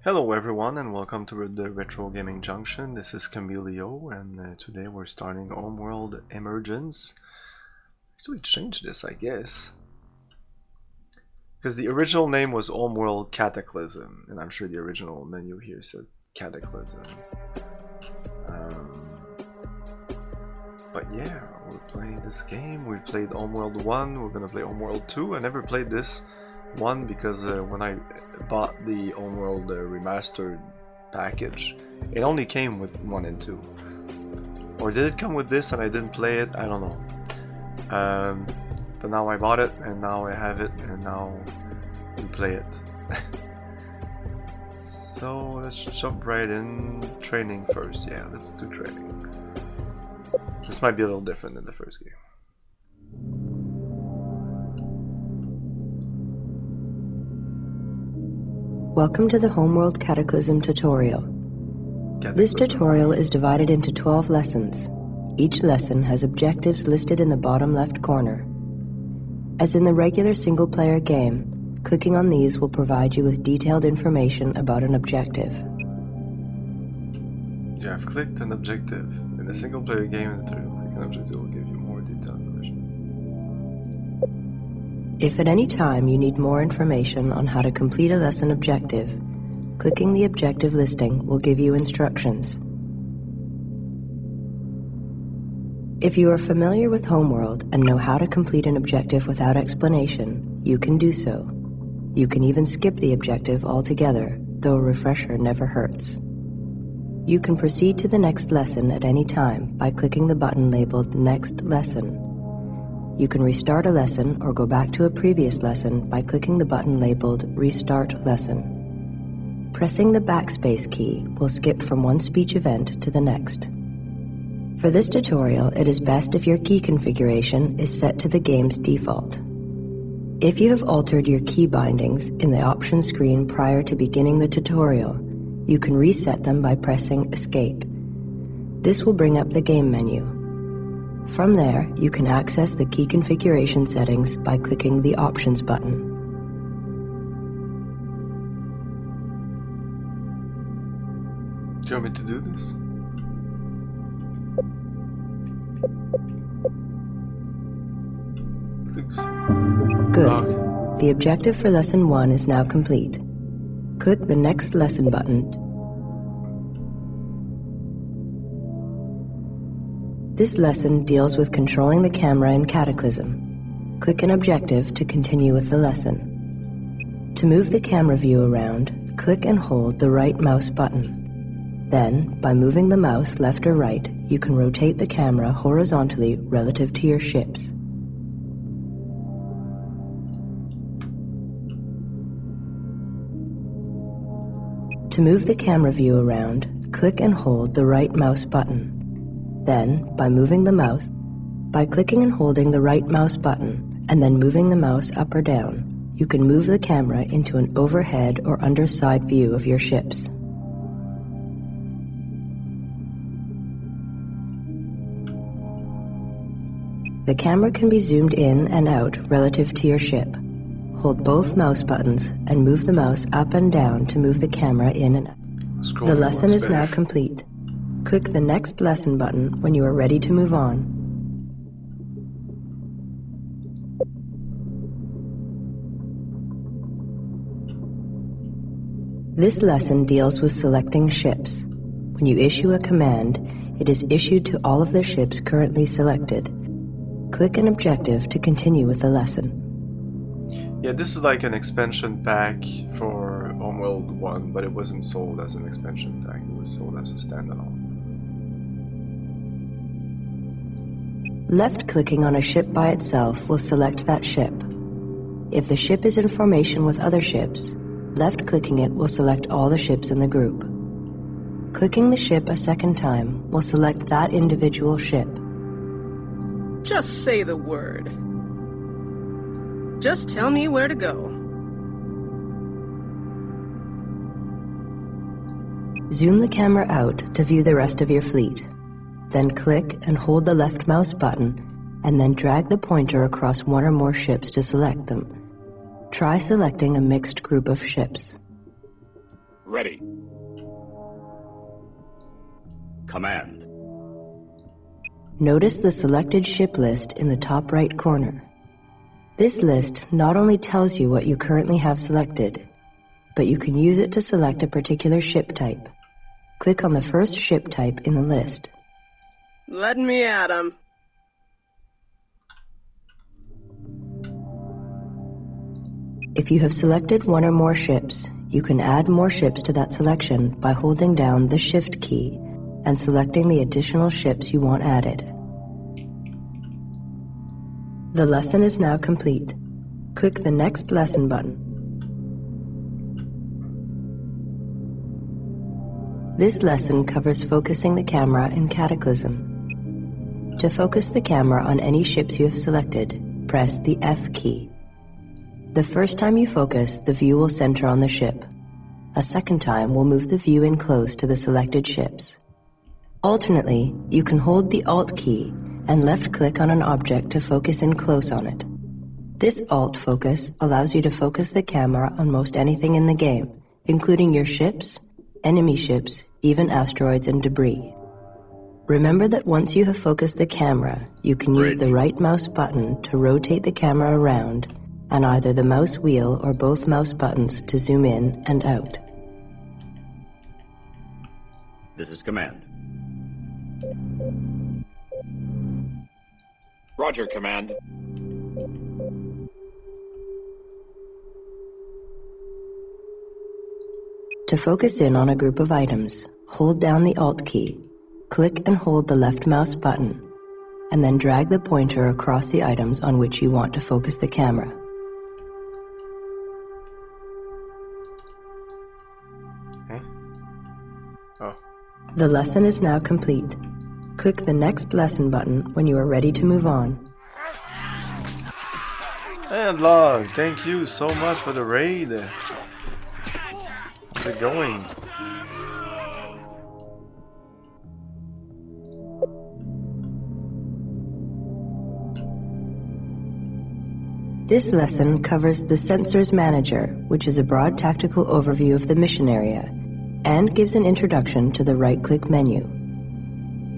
Hello everyone and welcome to the Retro Gaming Junction. This is Camilio and today we're starting Homeworld Emergence. Actually changed this, I guess. Because the original name was Homeworld Cataclysm, and I'm sure the original menu here says Cataclysm. But yeah, we're playing this game. We played Homeworld 1, we're gonna play Homeworld 2. I never played this one because when I bought the Homeworld remastered package, it only came with 1 and 2. Or did it come with this and I didn't play it? I don't know. But now I bought it and now I have it and now we play it. So let's jump right in. Training first. Yeah, let's do training. This might be a little different than the first game. Welcome to the Homeworld Cataclysm tutorial. This tutorial is divided into 12 lessons. Each lesson has objectives listed in the bottom left corner. As in the regular single-player game, clicking on these will provide you with detailed information about an objective. You have clicked an objective. In a single-player game, in the tutorial, click an objective will give you more detailed information. If at any time you need more information on how to complete a lesson objective, clicking the objective listing will give you instructions. If you are familiar with Homeworld and know how to complete an objective without explanation, you can do so. You can even skip the objective altogether, though a refresher never hurts. You can proceed to the next lesson at any time by clicking the button labeled Next Lesson. You can restart a lesson or go back to a previous lesson by clicking the button labeled Restart Lesson. Pressing the backspace key will skip from one speech event to the next. For this tutorial, it is best if your key configuration is set to the game's default. If you have altered your key bindings in the options screen prior to beginning the tutorial, you can reset them by pressing Escape. This will bring up the game menu. From there, you can access the key configuration settings by clicking the Options button. Do you want me to do this? Good. Okay. The objective for Lesson 1 is now complete. Click the Next Lesson button. This lesson deals with controlling the camera in Cataclysm. Click an objective to continue with the lesson. To move the camera view around, click and hold the right mouse button. Then, by moving the mouse left or right, you can rotate the camera horizontally relative to your ships. To move the camera view around, click and hold the right mouse button. Then, by clicking and holding the right mouse button, and then moving the mouse up or down, you can move the camera into an overhead or underside view of your ships. The camera can be zoomed in and out relative to your ship. Hold both mouse buttons and move the mouse up and down to move the camera in and out. The lesson is now complete. Click the Next Lesson button when you are ready to move on. This lesson deals with selecting ships. When you issue a command, it is issued to all of the ships currently selected. Click an objective to continue with the lesson. Yeah, this is like an expansion pack for Homeworld 1, but it wasn't sold as an expansion pack, it was sold as a standalone. Left-clicking on a ship by itself will select that ship. If the ship is in formation with other ships, left-clicking it will select all the ships in the group. Clicking the ship a second time will select that individual ship. Just say the word. Just tell me where to go. Zoom the camera out to view the rest of your fleet. Then click and hold the left mouse button, and then drag the pointer across one or more ships to select them. Try selecting a mixed group of ships. Ready. Command. Notice the selected ship list in the top right corner. This list not only tells you what you currently have selected, but you can use it to select a particular ship type. Click on the first ship type in the list. Let me at 'em. If you have selected one or more ships, you can add more ships to that selection by holding down the Shift key and selecting the additional ships you want added. The lesson is now complete. Click the Next Lesson button. This lesson covers focusing the camera in Cataclysm. To focus the camera on any ships you have selected, press the F key. The first time you focus, the view will center on the ship. A second time will move the view in close to the selected ships. Alternately, you can hold the Alt key and left-click on an object to focus in close on it. This Alt focus allows you to focus the camera on most anything in the game, including your ships, enemy ships, even asteroids and debris. Remember that once you have focused the camera, you can use the right mouse button to rotate the camera around, and either the mouse wheel or both mouse buttons to zoom in and out. This is Command. Roger, Command. To focus in on a group of items, hold down the Alt key, click and hold the left mouse button, and then drag the pointer across the items on which you want to focus the camera. Okay. Oh. The lesson is now complete. Click the Next Lesson button when you are ready to move on. And Log, thank you so much for the raid. How's it going? This lesson covers the Sensors Manager, which is a broad tactical overview of the mission area, and gives an introduction to the right-click menu.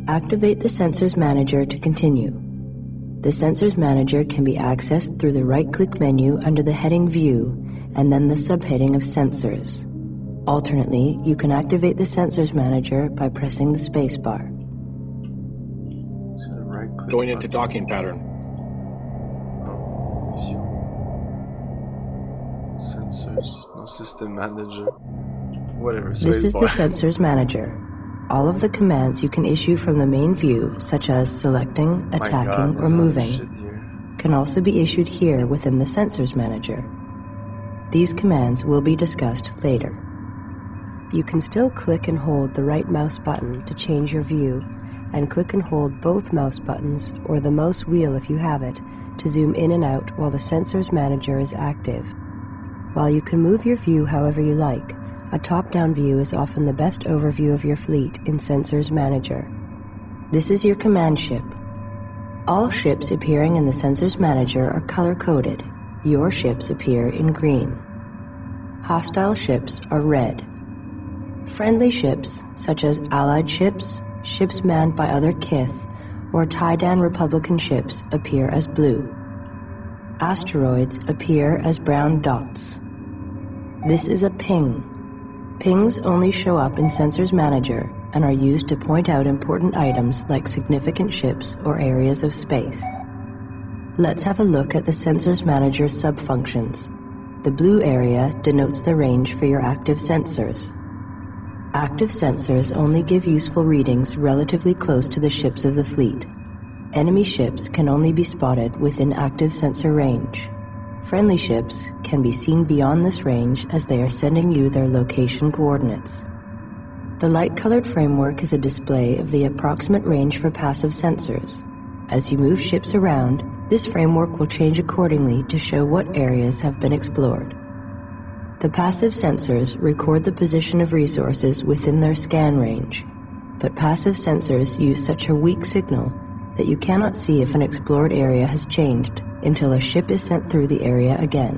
Activate the Sensors Manager to continue. The Sensors Manager can be accessed through the right-click menu under the heading View, and then the subheading of Sensors. Alternately, you can activate the Sensors Manager by pressing the spacebar. So right-click Going into button. docking pattern. View. Sensors, no system manager. Whatever, This is the spacebar. Sensors Manager. All of the commands you can issue from the main view, such as selecting, My attacking, God, or there's a lot of moving, shit here. can also be issued here within the Sensors Manager. These commands will be discussed later. You can still click and hold the right mouse button to change your view, and click and hold both mouse buttons, or the mouse wheel if you have it, to zoom in and out while the Sensors Manager is active. While you can move your view however you like, a top-down view is often the best overview of your fleet in Sensors Manager. This is your command ship. All ships appearing in the Sensors Manager are color-coded. Your ships appear in green. Hostile ships are red. Friendly ships, such as Allied ships, ships manned by other kith, or Taidan Republican ships, appear as blue. Asteroids appear as brown dots. This is a ping. Pings only show up in Sensors Manager and are used to point out important items like significant ships or areas of space. Let's have a look at the Sensors Manager subfunctions. The blue area denotes the range for your active sensors. Active sensors only give useful readings relatively close to the ships of the fleet. Enemy ships can only be spotted within active sensor range. Friendly ships can be seen beyond this range as they are sending you their location coordinates. The light-colored framework is a display of the approximate range for passive sensors. As you move ships around, this framework will change accordingly to show what areas have been explored. The passive sensors record the position of resources within their scan range, but passive sensors use such a weak signal that you cannot see if an explored area has changed until a ship is sent through the area again.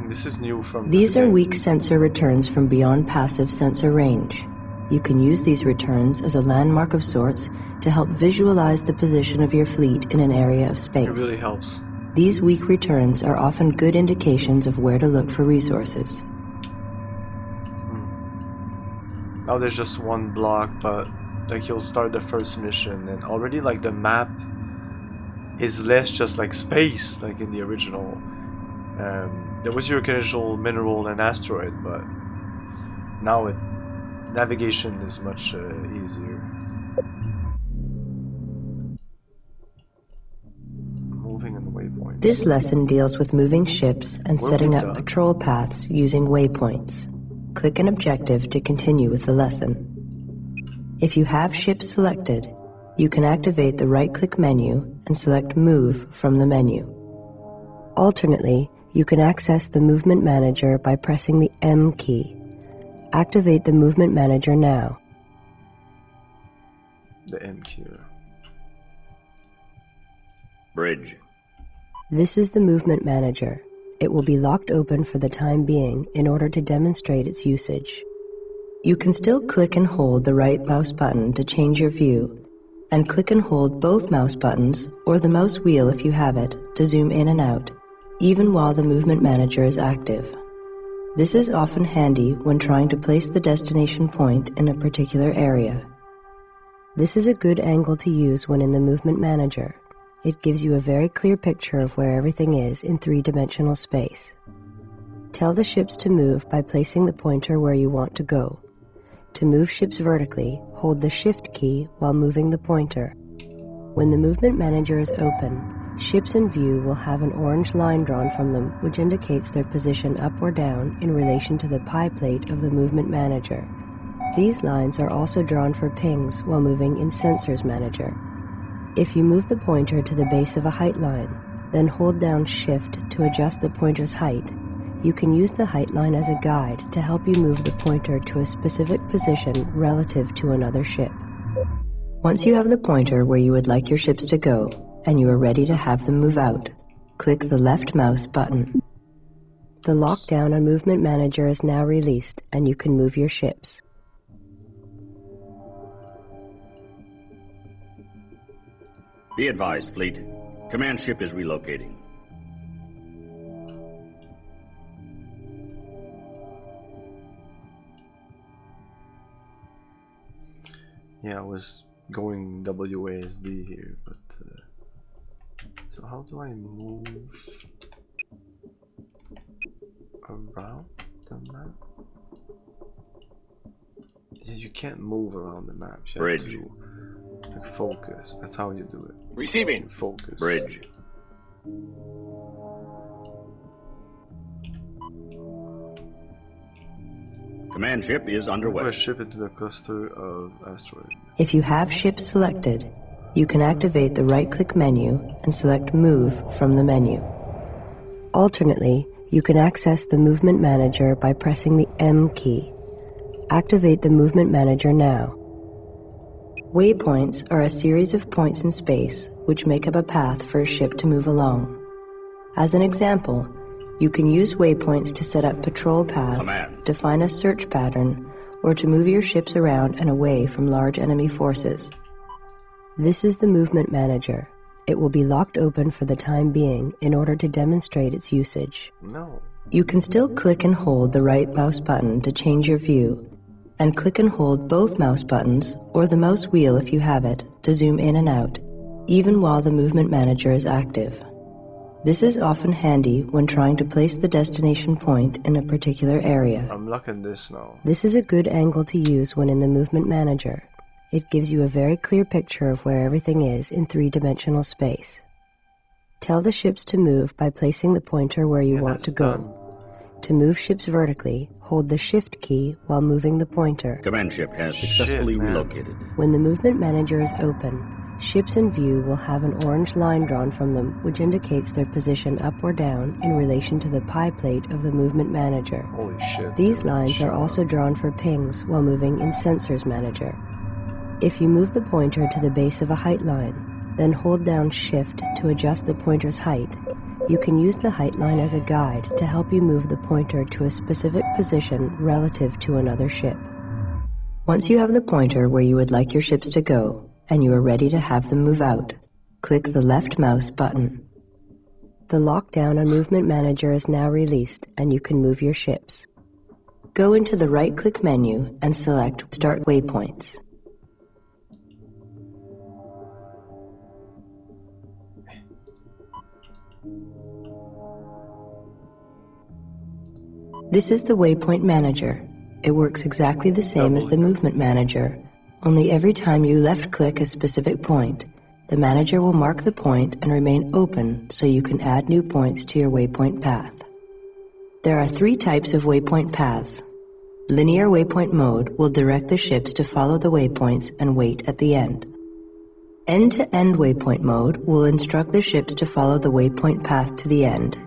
This is new from These this are game. weak sensor returns from beyond passive sensor range. You can use these returns as a landmark of sorts to help visualize the position of your fleet in an area of space. It really helps. These weak returns are often good indications of where to look for resources. Now there's just one block, but like you'll start the first mission and already like the map is less just like space like in the original. There was your occasional mineral and asteroid, but now navigation is much easier. Moving in the waypoints. This lesson deals with moving ships and setting up patrol paths using waypoints. Click an objective to continue with the lesson. If you have ships selected, you can activate the right-click menu and select Move from the menu. Alternately, you can access the Movement Manager by pressing the M key. Activate the Movement Manager now. The M key. Bridge. This is the Movement Manager. It will be locked open for the time being in order to demonstrate its usage. You can still click and hold the right mouse button to change your view, and click and hold both mouse buttons, or the mouse wheel if you have it, to zoom in and out, even while the Movement Manager is active. This is often handy when trying to place the destination point in a particular area. This is a good angle to use when in the Movement Manager. It gives you a very clear picture of where everything is in three-dimensional space. Tell the ships to move by placing the pointer where you want to go. To move ships vertically, hold the Shift key while moving the pointer. When the Movement Manager is open, ships in view will have an orange line drawn from them which indicates their position up or down in relation to the pie plate of the Movement Manager. These lines are also drawn for pings while moving in Sensors Manager. If you move the pointer to the base of a height line, then hold down Shift to adjust the pointer's height, you can use the height line as a guide to help you move the pointer to a specific position relative to another ship. Once you have the pointer where you would like your ships to go, and you are ready to have them move out, click the left mouse button. The lockdown on Movement Manager is now released, and you can move your ships. Be advised, fleet. Command ship is relocating. Yeah, I was going WASD here, but so how do I move around the map? Yeah, you can't move around the map. You Bridge. have to like, focus. That's how you do it. Receiving. Focus. Bridge. Command ship is underway. Let's ship it to the cluster of asteroids. If you have ships selected, you can activate the right-click menu and select Move from the menu. Alternately, you can access the Movement Manager by pressing the M key. Activate the Movement Manager now. Waypoints are a series of points in space which make up a path for a ship to move along. As an example, you can use waypoints to set up patrol paths, Command. define a search pattern, or to move your ships around and away from large enemy forces. This is the Movement Manager. It will be locked open for the time being in order to demonstrate its usage. No. You can still click and hold the right mouse button to change your view, and click and hold both mouse buttons, or the mouse wheel if you have it, to zoom in and out, even while the Movement Manager is active. This is often handy when trying to place the destination point in a particular area. I'm looking this now. This is a good angle to use when in the Movement Manager. It gives you a very clear picture of where everything is in three-dimensional space. Tell the ships to move by placing the pointer where you want to go. Done. To move ships vertically, hold the Shift key while moving the pointer. Command ship has successfully man. relocated. When the Movement Manager is open, ships in view will have an orange line drawn from them which indicates their position up or down in relation to the pie plate of the Movement Manager. Holy shit. These dude. lines are also drawn for pings while moving in Sensors Manager. If you move the pointer to the base of a height line, then hold down Shift to adjust the pointer's height, You can use the height line as a guide to help you move the pointer to a specific position relative to another ship. Once you have the pointer where you would like your ships to go, and you are ready to have them move out, click the left mouse button. The lockdown on Movement Manager is now released, and you can move your ships. Go into the right-click menu and select Start Waypoints. This is the Waypoint Manager. It works exactly the same as the Movement Manager, only every time you left-click a specific point, the manager will mark the point and remain open so you can add new points to your waypoint path. There are 3 types of waypoint paths. Linear waypoint mode will direct the ships to follow the waypoints and wait at the end. End-to-end waypoint mode will instruct the ships to follow the waypoint path to the end,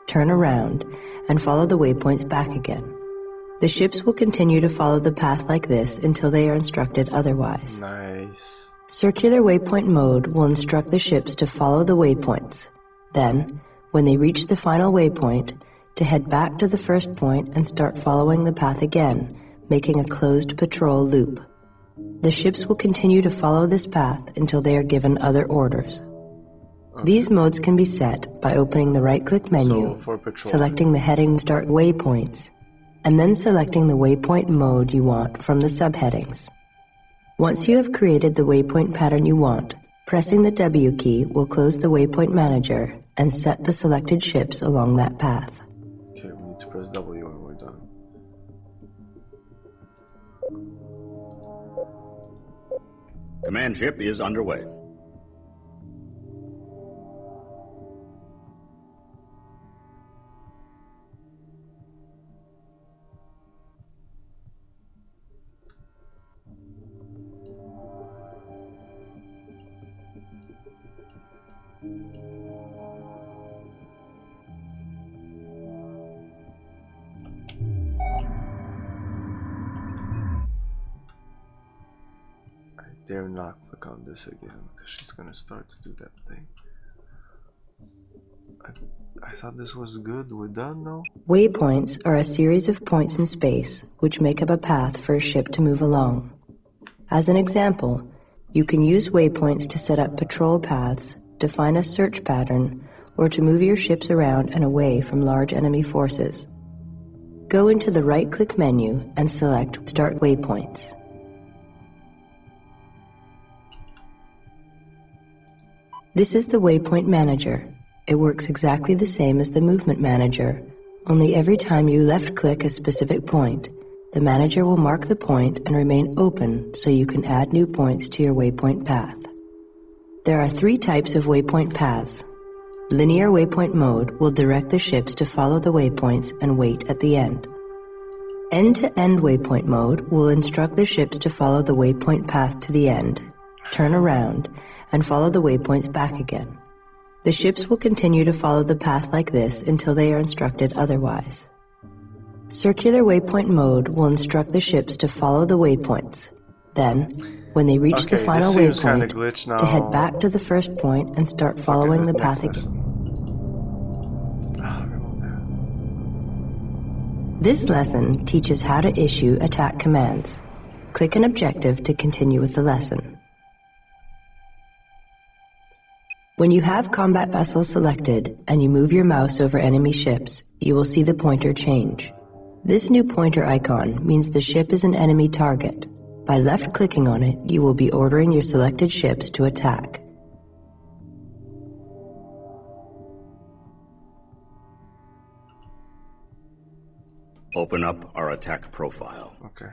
turn around, and follow the waypoints back again. The ships will continue to follow the path like this until they are instructed otherwise. Nice. Circular waypoint mode will instruct the ships to follow the waypoints. Then, when they reach the final waypoint, to head back to the first point and start following the path again, making a closed patrol loop. The ships will continue to follow this path until they are given other orders. Okay. These modes can be set by opening the right-click menu, selecting the heading Start Waypoints, and then selecting the waypoint mode you want from the subheadings. Once you have created the waypoint pattern you want, pressing the W key will close the waypoint manager and set the selected ships along that path. Okay, we need to press W when we're done. Command ship is underway. Dare not click on this again because she's gonna start to do that thing. I thought this was good. We're done now? Waypoints are a series of points in space which make up a path for a ship to move along. As an example, you can use waypoints to set up patrol paths, define a search pattern, or to move your ships around and away from large enemy forces. Go into the right-click menu and select Start Waypoints. This is the Waypoint Manager. It works exactly the same as the Movement Manager, only every time you left-click a specific point, the manager will mark the point and remain open so you can add new points to your waypoint path. There are 3 types of waypoint paths. Linear waypoint mode will direct the ships to follow the waypoints and wait at the end. End-to-end waypoint mode will instruct the ships to follow the waypoint path to the end, turn around, and follow the waypoints back again. The ships will continue to follow the path like this until they are instructed otherwise. Circular waypoint mode will instruct the ships to follow the waypoints. Then, when they reach the final waypoint, to head back to the first point and start following the path again. This lesson teaches how to issue attack commands. Click an objective to continue with the lesson. When you have combat vessels selected and you move your mouse over enemy ships, you will see the pointer change. This new pointer icon means the ship is an enemy target. By left-clicking on it, you will be ordering your selected ships to attack. Open up our attack profile. Okay.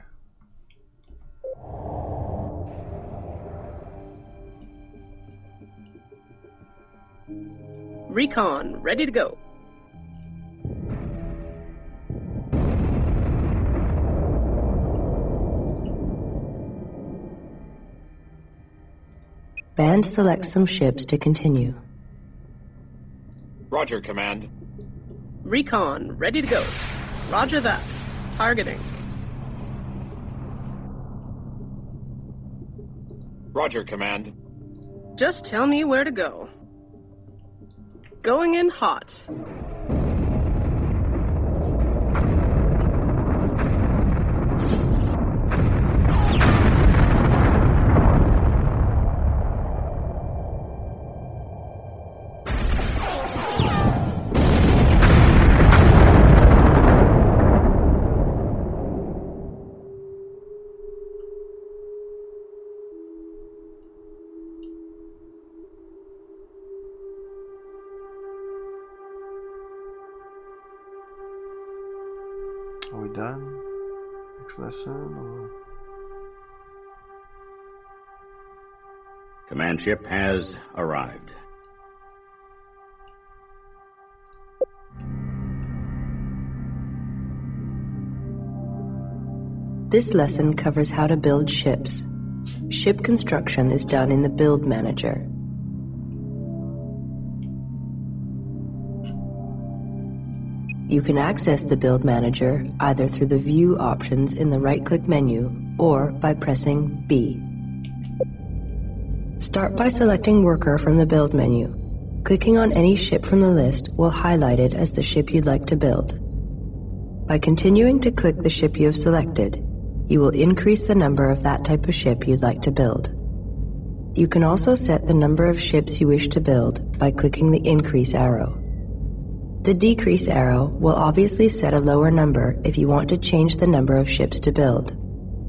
Recon, ready to go. Band selects some ships to continue. Roger, Command. Recon, ready to go. Roger that. Targeting. Roger, Command. Just tell me where to go. Going in hot. Are we done? Next lesson or... Command ship has arrived. This lesson covers how to build ships. Ship construction is done in the Build Manager. You can access the Build Manager either through the View options in the right-click menu or by pressing B. Start by selecting Worker from the Build menu. Clicking on any ship from the list will highlight it as the ship you'd like to build. By continuing to click the ship you have selected, you will increase the number of that type of ship you'd like to build. You can also set the number of ships you wish to build by clicking the Increase arrow. The Decrease arrow will obviously set a lower number if you want to change the number of ships to build,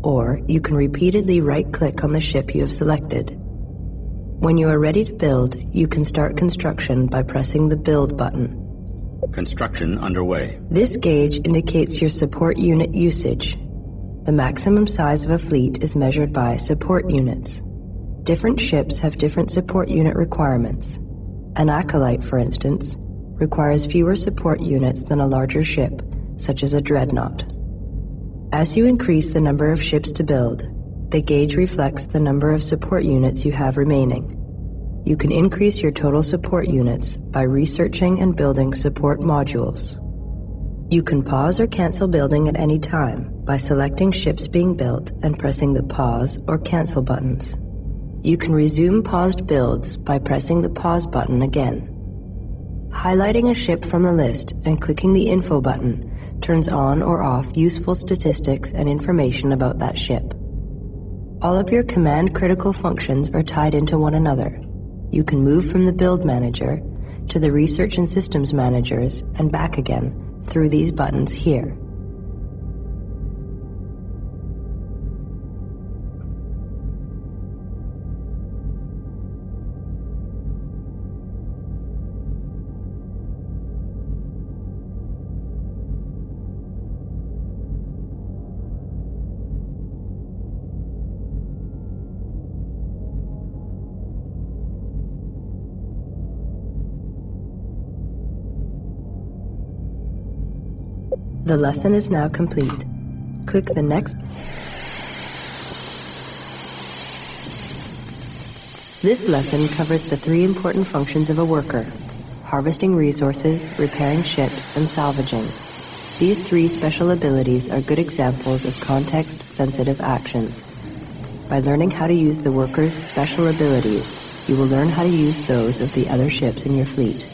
or you can repeatedly right-click on the ship you have selected. When you are ready to build, you can start construction by pressing the Build button. Construction underway. This gauge indicates your support unit usage. The maximum size of a fleet is measured by support units. Different ships have different support unit requirements. An Acolyte, for instance, requires fewer support units than a larger ship, such as a dreadnought. As you increase the number of ships to build, the gauge reflects the number of support units you have remaining. You can increase your total support units by researching and building support modules. You can pause or cancel building at any time by selecting ships being built and pressing the Pause or Cancel buttons. You can resume paused builds by pressing the Pause button again. Highlighting a ship from the list and clicking the Info button turns on or off useful statistics and information about that ship. All of your command critical functions are tied into one another. You can move from the Build Manager to the Research and Systems Managers and back again through these buttons here. The lesson is now complete. Click the next. This lesson covers the 3 important functions of a worker: harvesting resources, repairing ships, and salvaging. These 3 special abilities are good examples of context-sensitive actions. By learning how to use the worker's special abilities, you will learn how to use those of the other ships in your fleet.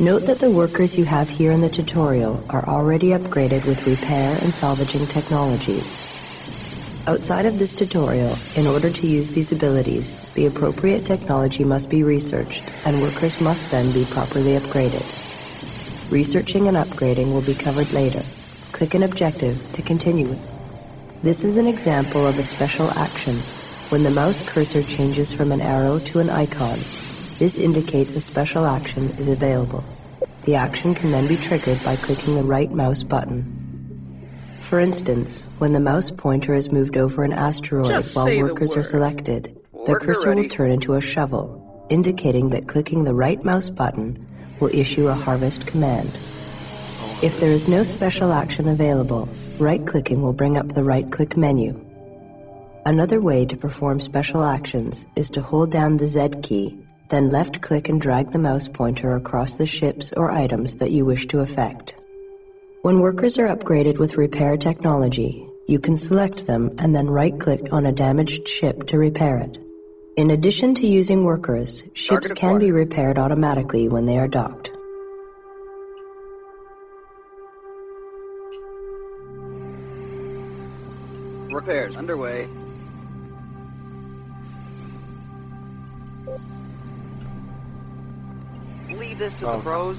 Note that the workers you have here in the tutorial are already upgraded with repair and salvaging technologies. Outside of this tutorial, in order to use these abilities, the appropriate technology must be researched, and workers must then be properly upgraded. Researching and upgrading will be covered later. Click an objective to continue with. This is an example of a special action. When the mouse cursor changes from an arrow to an icon, this indicates a special action is available. The action can then be triggered by clicking the right mouse button. For instance, when the mouse pointer is moved over an asteroid Just while say the workers are word. selected, the Worker cursor ready. will turn into a shovel, indicating that clicking the right mouse button will issue a harvest command. If there is no special action available, right-clicking will bring up the right-click menu. Another way to perform special actions is to hold down the Z key, then left-click and drag the mouse pointer across the ships or items that you wish to affect. When workers are upgraded with repair technology, you can select them and then right-click on a damaged ship to repair it. In addition to using workers, ships Target can be acquired. repaired automatically when they are docked. Repairs underway. Leave this to the pros.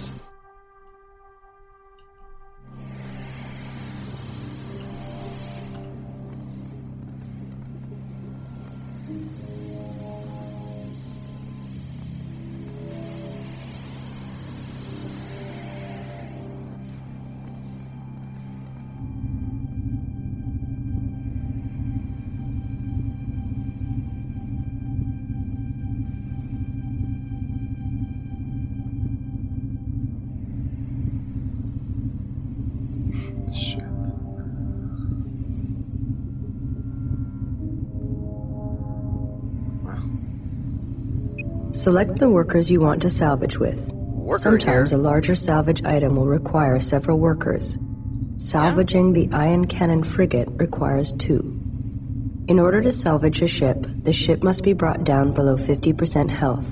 Shit. Select the workers you want to salvage with. Worker Sometimes here. a larger salvage item will require several workers. Salvaging the ion cannon frigate requires 2. In order to salvage a ship, the ship must be brought down below 50% health.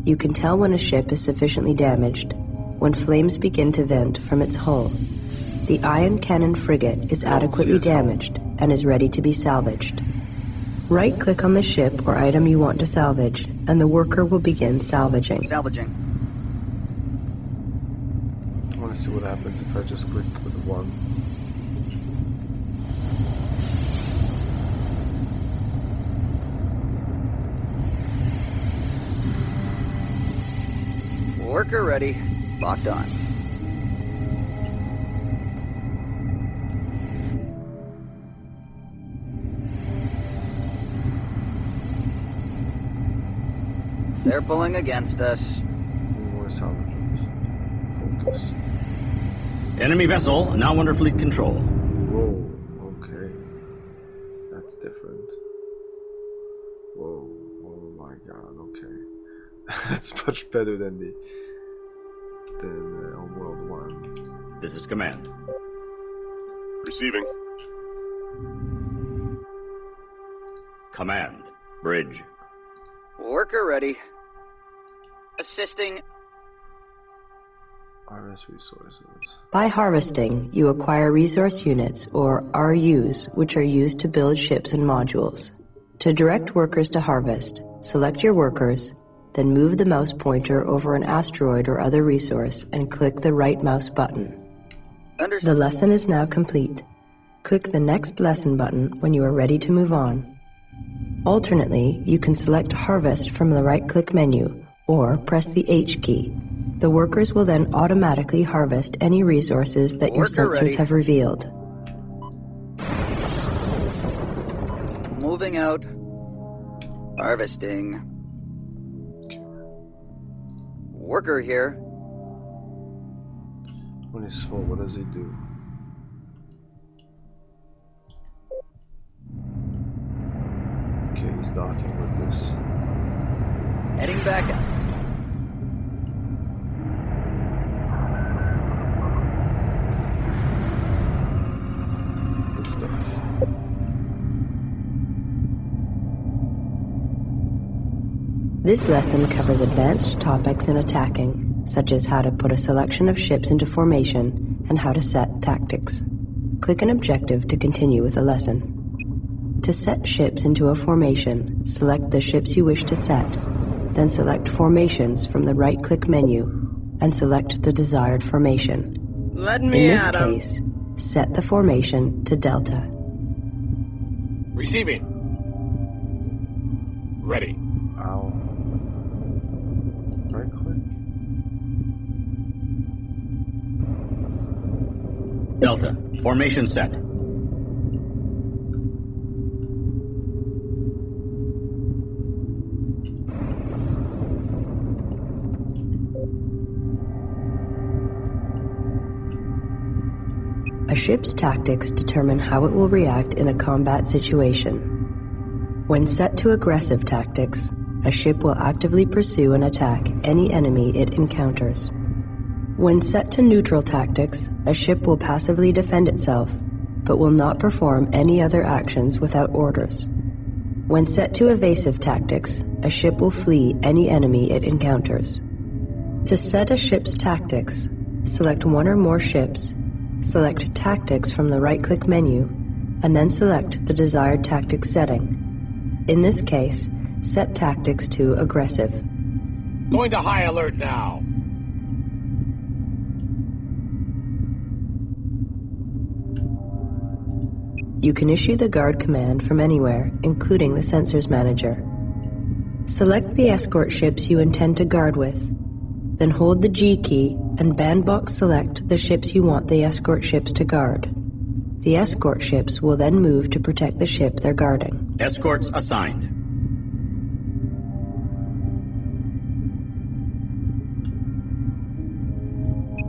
You can tell when a ship is sufficiently damaged when flames begin to vent from its hull. The ion cannon frigate is adequately damaged and is ready to be salvaged. Right-click on the ship or item you want to salvage, and the worker will begin salvaging. Salvaging. I want to see what happens if I just click with 1. Worker ready. Locked on. They're pulling against us. More salvages. Focus. Enemy vessel now under fleet control. Whoa, okay. That's different. Whoa, oh my god, okay. That's much better than Homeworld 1. This is command. Receiving. Command. Bridge. Worker ready. Assisting. Harvest resources. By harvesting, you acquire resource units, or RUs, which are used to build ships and modules. To direct workers to harvest, select your workers, then move the mouse pointer over an asteroid or other resource and click the right mouse button. The lesson is now complete. Click the next lesson button when you are ready to move on. Alternately, you can select Harvest from the right-click menu, or press the H key. The workers will then automatically harvest any resources that your Worker sensors ready. have revealed. Moving out. Harvesting. Worker here. When he's full, what does he do? Okay, he's docking with this. Heading back up. Good stuff. This lesson covers advanced topics in attacking, such as how to put a selection of ships into formation and how to set tactics. Click an objective to continue with the lesson. To set ships into a formation, select the ships you wish to set, then select Formations from the right-click menu and select the desired formation. Let In me this at 'em. case, set the formation to Delta. Receiving. Ready. Ow. Right click. Delta. Formation set. A ship's tactics determine how it will react in a combat situation. When set to aggressive tactics, a ship will actively pursue and attack any enemy it encounters. When set to neutral tactics, a ship will passively defend itself, but will not perform any other actions without orders. When set to evasive tactics, a ship will flee any enemy it encounters. To set a ship's tactics, select one or more ships, select Tactics from the right-click menu, and then select the desired tactics setting. In this case, set tactics to Aggressive. Going to high alert now. You can issue the guard command from anywhere, including the Sensors Manager. Select the escort ships you intend to guard with, then hold the G key and bandbox select the ships you want the escort ships to guard. The escort ships will then move to protect the ship they're guarding. Escorts assigned.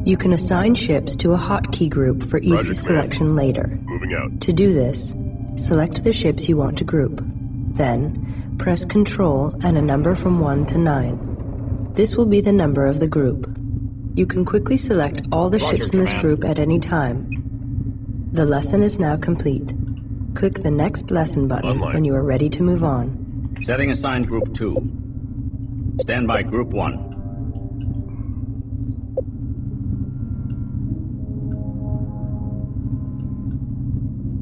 You can assign ships to a hotkey group for easy Roger, selection later. Moving out. To do this, select the ships you want to group. Then, press Ctrl and a number from 1 to 9. This will be the number of the group. You can quickly select all the Roger, ships in this Command. group at any time. The lesson is now complete. Click the Next Lesson button Online. when you are ready to move on. Setting assigned Group 2. Stand by Group 1.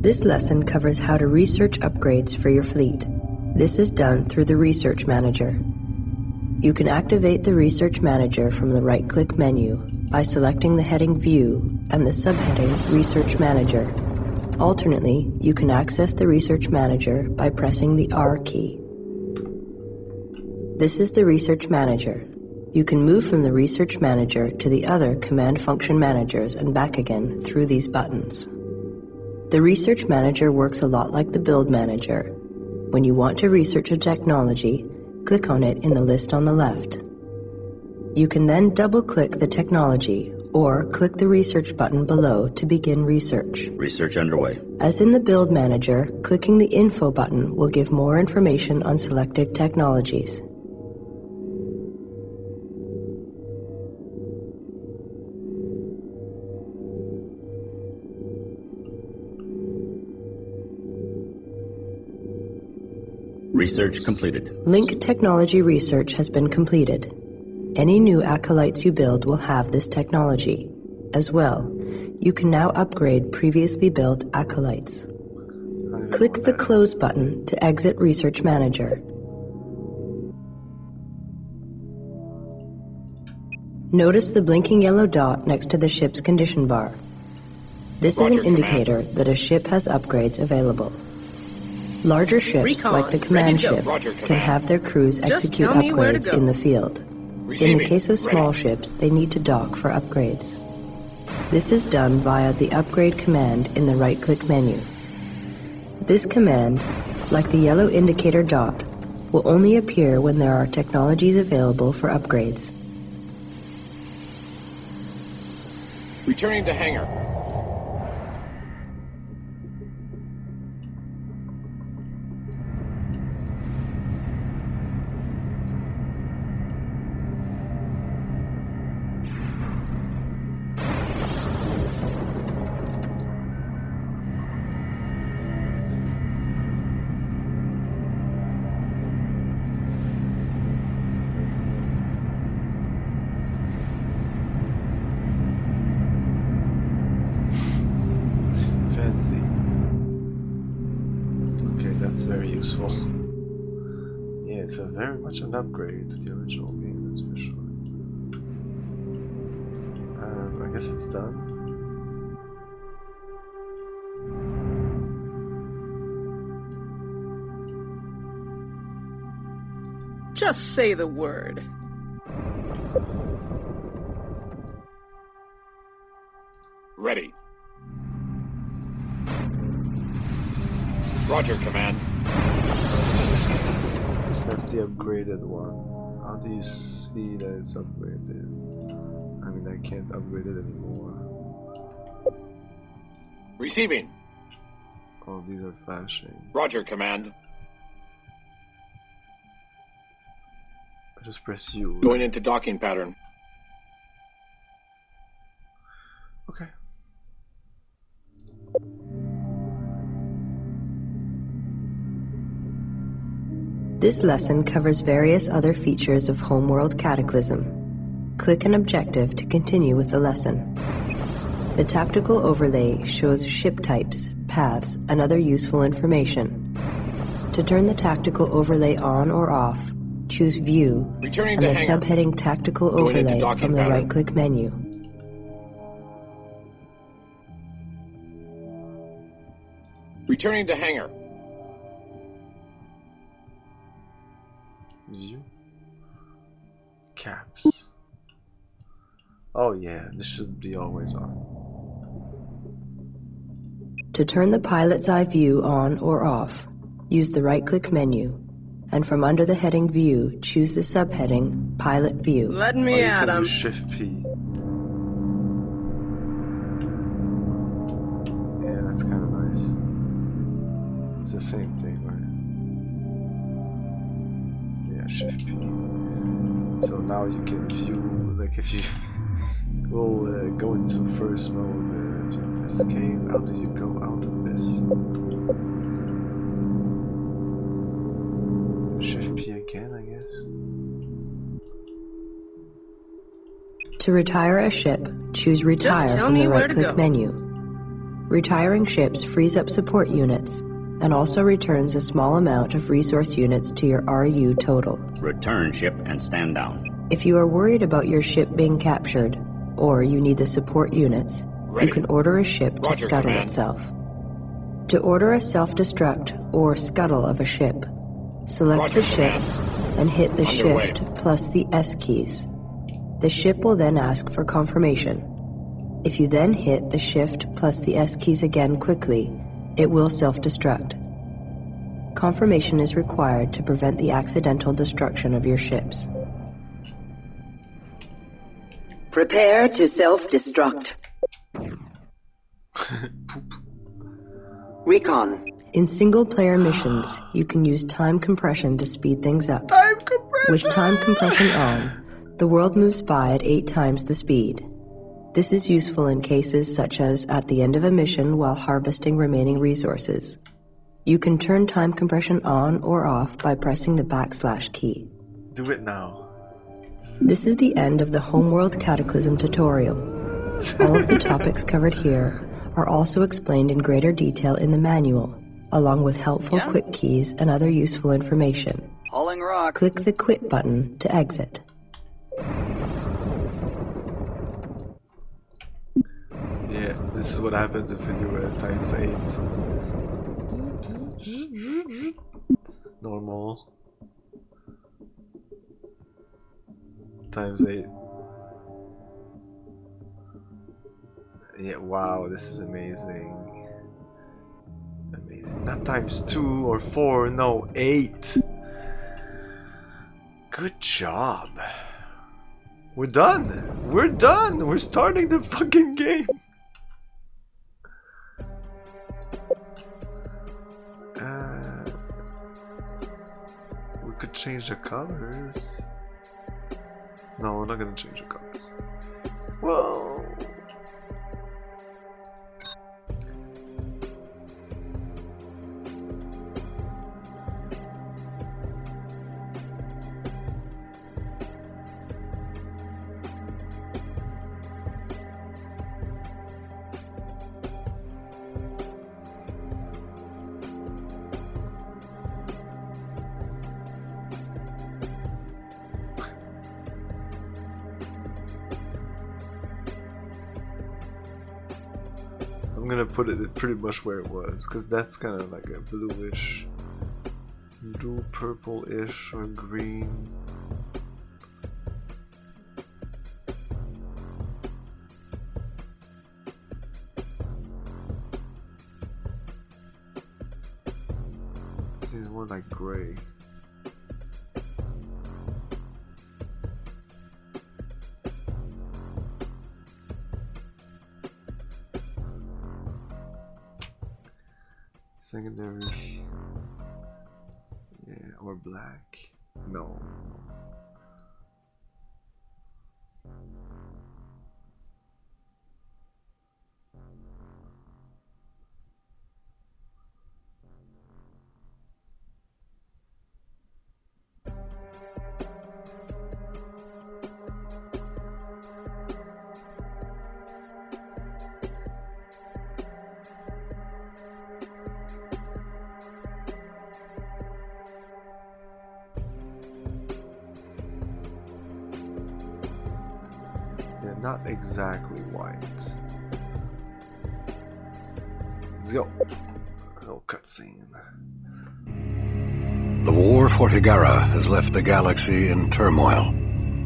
This lesson covers how to research upgrades for your fleet. This is done through the Research Manager. You can activate the Research Manager from the right-click menu by selecting the heading View and the subheading Research Manager. Alternately, you can access the Research Manager by pressing the R key. This is the Research Manager. You can move from the Research Manager to the other Command Function Managers and back again through these buttons. The Research Manager works a lot like the Build Manager. When you want to research a technology, click on it in the list on the left. You can then double-click the technology or click the Research button below to begin research. Research underway. As in the Build Manager, clicking the Info button will give more information on selected technologies. Research completed. Link Technology Research has been completed. Any new acolytes you build will have this technology. As well, you can now upgrade previously built acolytes. Click the Close button to exit Research Manager. Notice the blinking yellow dot next to the ship's condition bar. This is Roger, an indicator that a ship has upgrades available. Larger ships, Recon, like the ready command to go. ship, Roger, can Command. have their crews execute tell me where to upgrades go. in the field. In Receiving. the case of small Ready. ships, they need to dock for upgrades. This is done via the Upgrade command in the right-click menu. This command, like the yellow indicator dot, will only appear when there are technologies available for upgrades. Returning to hangar. Fancy. Okay, that's very useful. Yeah, it's a very much an upgrade to the original game, that's for sure. I guess it's done. Just say the word. Ready. Roger, Command. So that's the upgraded one. How do you see that it's upgraded? I mean, I can't upgrade it anymore. Receiving. Oh, these are flashing. Roger, Command. I just press U. Going into docking pattern. Okay. This lesson covers various other features of Homeworld Cataclysm. Click an objective to continue with the lesson. The tactical overlay shows ship types, paths, and other useful information. To turn the tactical overlay on or off, choose View Returning and to the hangar. subheading Tactical Going into Overlay docking from the pattern. right-click menu. Returning to hangar. View. Caps. Oh yeah, this should be always on. To turn the pilot's eye view on or off, use the right-click menu, and from under the heading View, choose the subheading Pilot View. Let Oh, me you at can do him. Shift P. Yeah, that's kind of nice. It's the same thing, right? Yeah, Shift P. So now you can view, like if you will go into first mode, if you escape, how do you go out of this? Shift P again, I guess. To retire a ship, choose Retire tell from me the where to right-click go. menu. Retiring ships frees up support units and also returns a small amount of resource units to your RU total. Return ship and stand down. If you are worried about your ship being captured, or you need the support units, Ready. you can order a ship to Roger, scuttle Command. itself. To order a self-destruct or scuttle of a ship, select Roger, the ship Command. and hit the Underway. Shift plus the S keys. The ship will then ask for confirmation. If you then hit the Shift plus the S keys again quickly, it will self-destruct. Confirmation is required to prevent the accidental destruction of your ships. Prepare to self-destruct. Recon. In single-player missions, you can use time compression to speed things up. Time compression! With time compression on, the world moves by at 8 times the speed. This is useful in cases such as at the end of a mission while harvesting remaining resources. You can turn time compression on or off by pressing the / key. Do it now. This is the end of the Homeworld Cataclysm tutorial. All of the topics covered here are also explained in greater detail in the manual, along with helpful Yeah. quick keys and other useful information. Hauling rock. Click the Quit button to exit. Yeah, this is what happens if you do it ×8. Normal. ×8. Yeah, wow, this is amazing. Amazing. Not ×2 or 4, no, 8. Good job. We're done. We're done. We're starting the fucking game. We could change the colors. No, we're not gonna change the colors. Whoa. I'm gonna put it pretty much where it was, because that's kind of like a bluish, blue purple-ish or green. This is more like gray. Secondary. Yeah, or black. No. not exactly white. Let's go. A little cutscene. The war for Higara has left the galaxy in turmoil.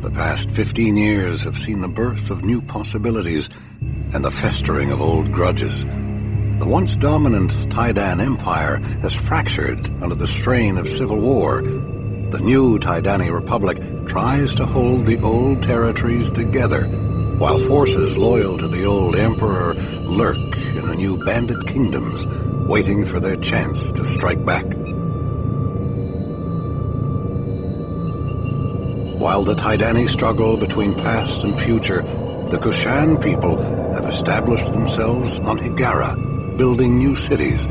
The past 15 years have seen the birth of new possibilities and the festering of old grudges. The once dominant Taidan Empire has fractured under the strain of civil war. The new Taidani Republic tries to hold the old territories together, while forces loyal to the old Emperor lurk in the new bandit kingdoms, waiting for their chance to strike back. While the Taidani struggle between past and future, the Kushan people have established themselves on Higara, building new cities,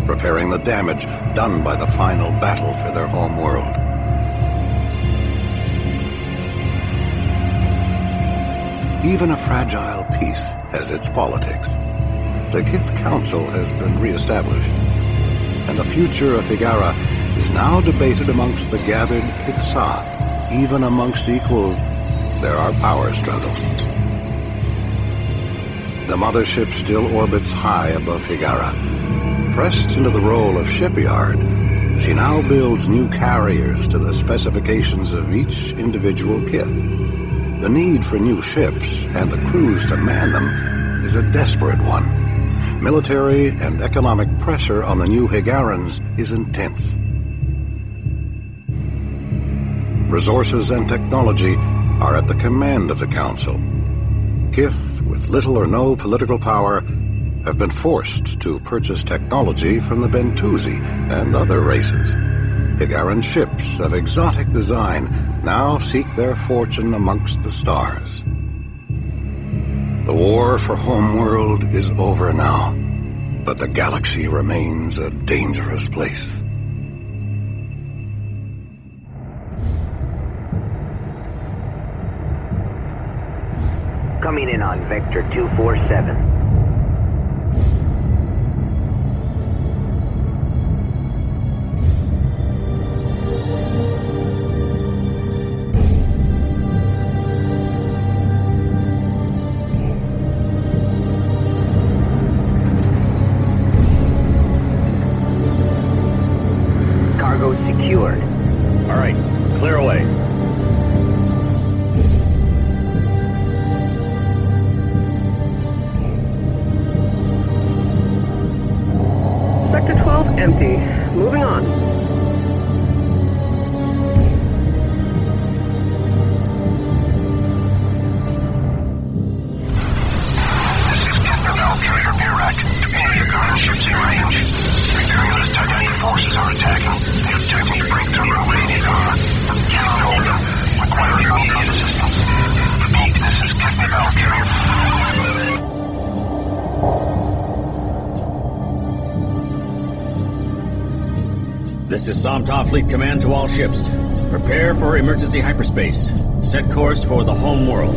repairing the damage done by the final battle for their home world. Even a fragile peace has its politics. The Kith Council has been re-established, and the future of Higara is now debated amongst the gathered Kithsa. Even amongst equals, there are power struggles. The mothership still orbits high above Higara. Pressed into the role of shipyard, she now builds new carriers to the specifications of each individual Kith. The need for new ships and the crews to man them is a desperate one. Military and economic pressure on the new Higarans is intense. Resources and technology are at the command of the Council. Kith, with little or no political power, have been forced to purchase technology from the Bentusi and other races. Higaran ships of exotic design now seek their fortune amongst the stars. The war for Homeworld is over now, but the galaxy remains a dangerous place. Coming in on Vector 247. Cargo secured. All right, clear away. Sector 12 empty. Moving on. Ships in range. Repairing those Titanic forces are attacking. They attempt to break through our way to cannot hold them. Require immediate assistance. Repeat, this is Captain Valkyrie. This is Somta Fleet Command to all ships. Prepare for emergency hyperspace. Set course for the home world.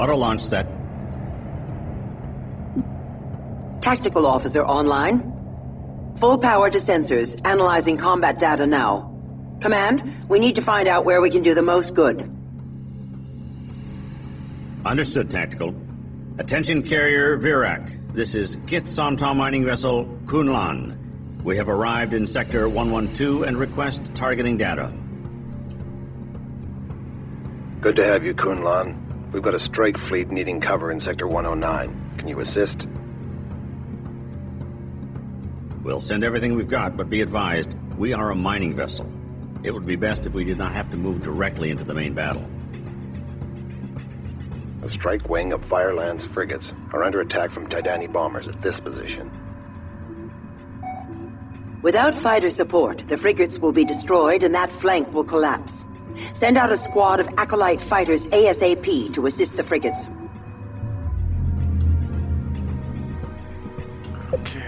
Auto launch set. Tactical officer online. Full power to sensors, analyzing combat data now. Command, we need to find out where we can do the most good. Understood, Tactical. Attention carrier Virak. This is Kith Somta mining vessel Kunlan. We have arrived in Sector 112 and request targeting data. Good to have you, Kunlan. We've got a strike fleet needing cover in Sector 109. Can you assist? We'll send everything we've got, but be advised, we are a mining vessel. It would be best if we did not have to move directly into the main battle. A strike wing of Fireland's frigates are under attack from Tidani bombers at this position. Without fighter support, the frigates will be destroyed and that flank will collapse. Send out a squad of Acolyte fighters ASAP to assist the frigates. Okay.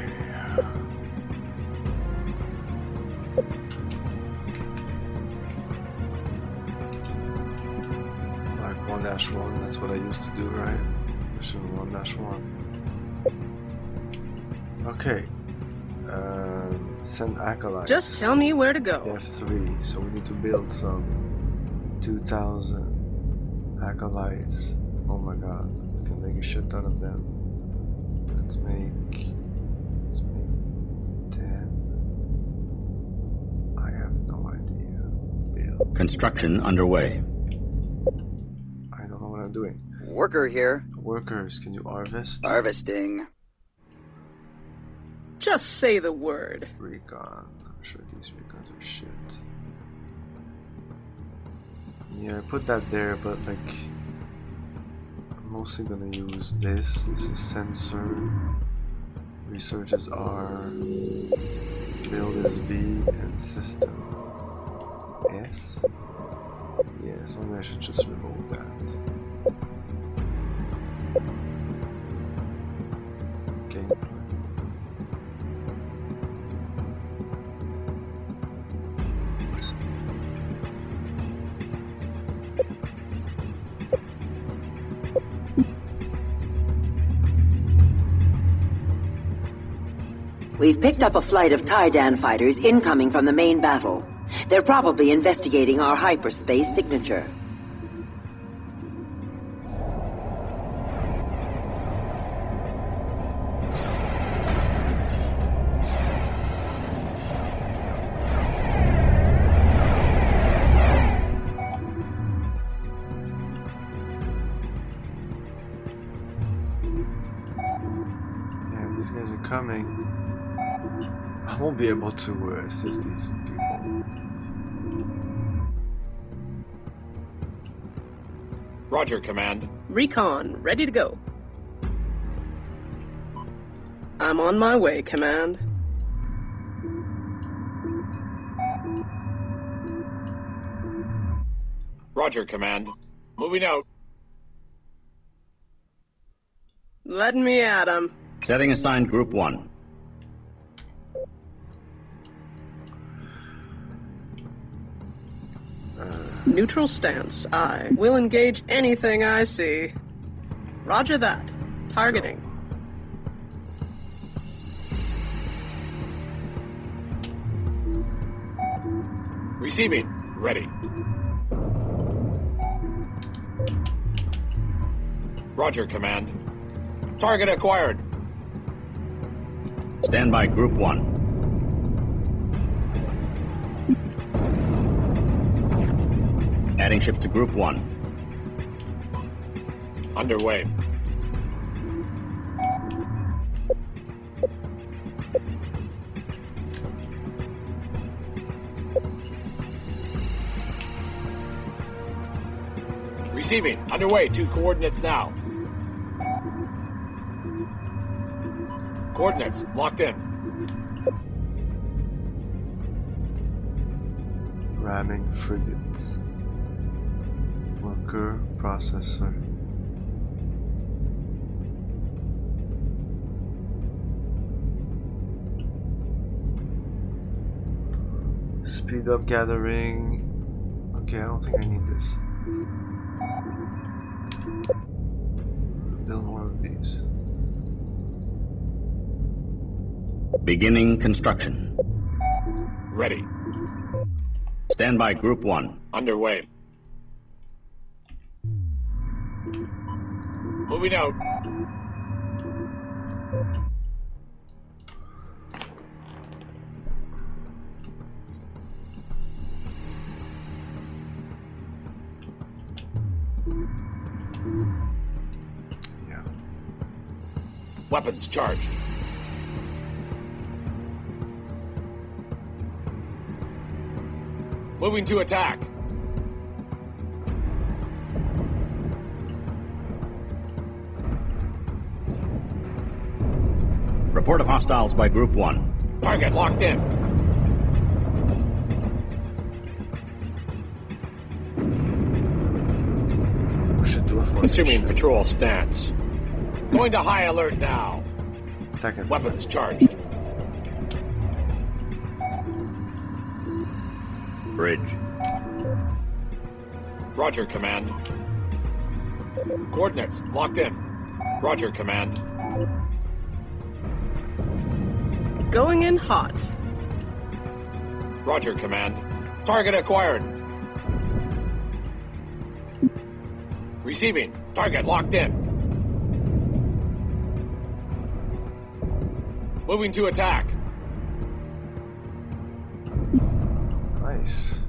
Like 1-1, that's what I used to do, right? Mission 1-1. Okay. Send acolytes. Just tell me where to go. F3, so we need to build some 2,000 acolytes. Oh my god, we can make a shit ton of them. Let's make 10. I have no idea. Build. Construction underway. I don't know what I'm doing. Worker here. Workers, can you harvest? Harvesting. Just say the word. Recon. I'm sure these recons are shit. Yeah, I put that there, but like I'm mostly gonna use this. This is sensor. Research is R. Build is B, and system S. Yeah, so maybe I should just remove that. Gameplay. We've picked up a flight of Tydan fighters incoming from the main battle. They're probably investigating our hyperspace signature. Yeah, these guys are coming. I won't be able to assist these people. Roger, Command. Recon, ready to go. I'm on my way, Command. Roger, Command. Moving out. Let me at 'em. Setting assigned Group 1. Neutral stance. I will engage anything I see. Roger that. Targeting. Receiving. Ready. Roger, Command. Target acquired. Stand by Group 1. Adding ships to Group 1. Underway. Receiving. Underway. 2 coordinates now. Coordinates locked in. Ramming frigates. Worker, processor. Speed up gathering. Okay, I don't think I need this. build more of these. Beginning construction. Ready. Stand by Group 1. Underway. Moving out. Yeah. Weapons charged. Moving to attack. Report of hostiles by Group 1. Target locked in. We should do a formation. Assuming patrol stance. Going to high alert now. Second. Weapons charged. Bridge. Roger, Command. Coordinates locked in. Roger, Command. Going in hot. Roger, Command. Target acquired. Receiving. Target locked in. Moving to attack. Nice.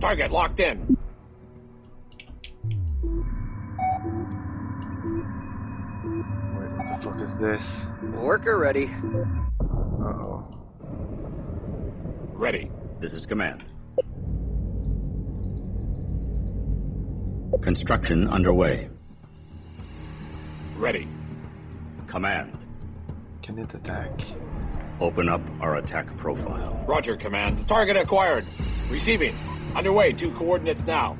Target locked in. Wait, what the fuck is this? Worker ready. Uh-oh. Ready. This is Command. Construction underway. Ready. Command. Can it attack? Open up our attack profile. Roger, Command. Target acquired. Receiving. Underway. 2 coordinates now.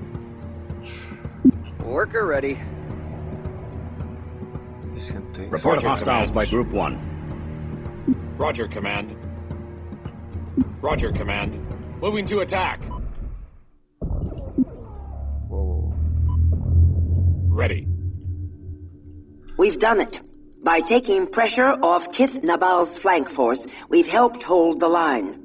Worker ready. This can take Report of Roger, hostiles Command. by Group 1. Roger, Command. Roger, Command. Moving to attack. Whoa. Ready. We've done it. By taking pressure off Kith Nabal's flank force, we've helped hold the line.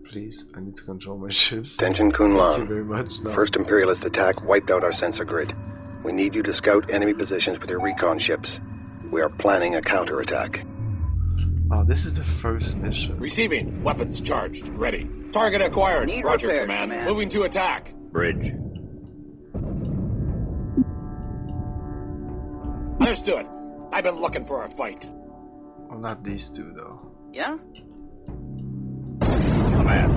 Please, I need to control my ships. Attention, Kun Thank you Lan. very much. No. First Imperialist attack wiped out our sensor grid. We need you to scout enemy positions with your recon ships. We are planning a counterattack. Oh, this is the first mission. Receiving. Weapons charged. Ready. Target acquired. Need Roger, repair, Command. Command. Moving to attack. Bridge. Understood. I've been looking for a fight. Oh, not these two, though. Yeah? Command.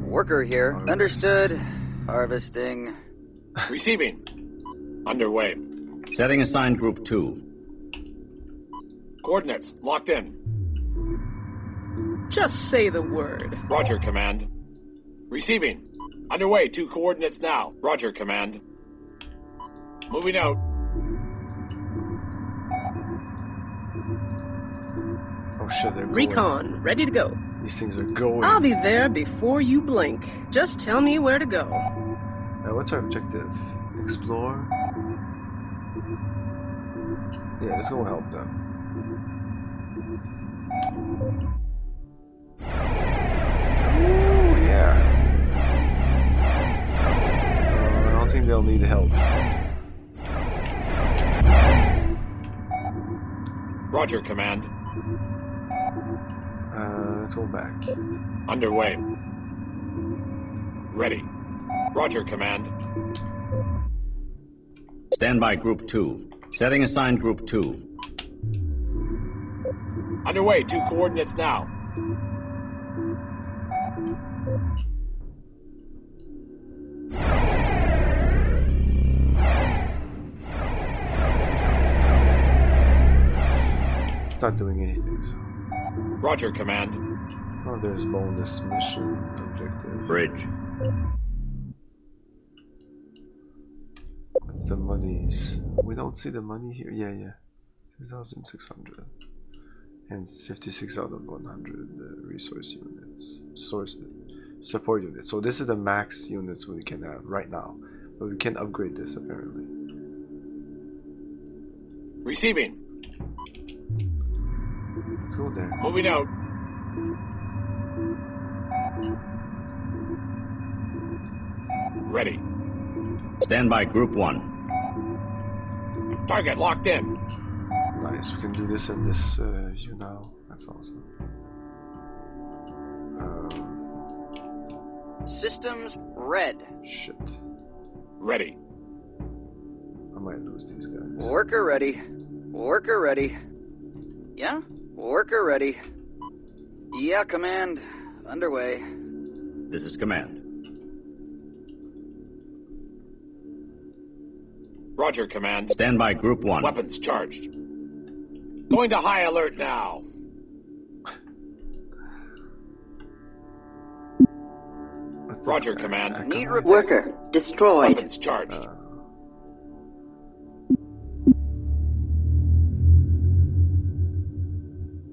Worker here. Harvest. Understood. Harvesting. Receiving. Underway. Setting assigned Group 2. Coordinates locked in. Just say the word. Roger, Command. Receiving. Underway. 2 coordinates now. Roger, Command. Moving out. Oh shit, they're going. Recon, ready to go. These things are going. I'll be there before you blink. Just tell me where to go. What's our objective? Explore? Yeah, let's go help them. Ooh, yeah. I don't think they'll need help. Roger, Command. Let's go back. Underway. Ready. Roger, Command. Stand by Group 2. Setting assigned Group 2. Underway. 2 coordinates now. It's not doing anything, so. Roger, Command. Oh, there's bonus mission objective. Bridge. What's the monies? We don't see the money here. Yeah. 2,600. And it's 56 out of 100 resource units. Support units. So this is the max units we can have right now. But we can upgrade this apparently. Receiving. Let's go there. Moving out. Ready. Stand by Group 1. Target locked in. Nice, we can do this in this view now. That's awesome. Systems red. Shit. Ready. I might lose these guys. Worker ready. Worker ready. Yeah? Worker ready. Yeah, Command. Underway. This is Command. Roger, Command. Stand by Group 1. Weapons charged. Going to high alert now. Roger, Command. Need Worker destroyed. Weapons charged.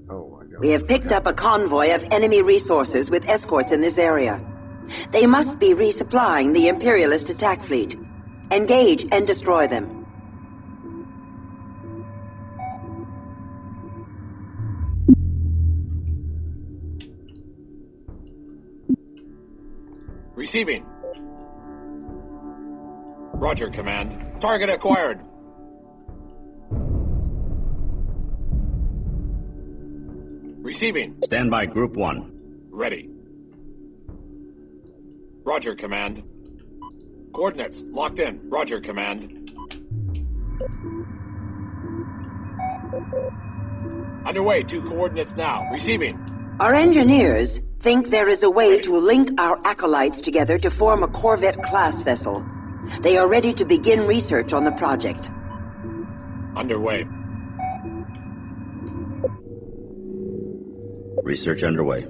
Oh my god. We have picked up a convoy of enemy resources with escorts in this area. They must be resupplying the Imperialist attack fleet. Engage and destroy them. Receiving. Roger, Command. Target acquired. Receiving. Stand by Group 1. Ready. Roger, Command. Coordinates locked in. Roger, Command. Underway. 2 coordinates now. Receiving. Our engineers think there is a way to link our acolytes together to form a Corvette-class vessel. They are ready to begin research on the project. Underway. Research underway.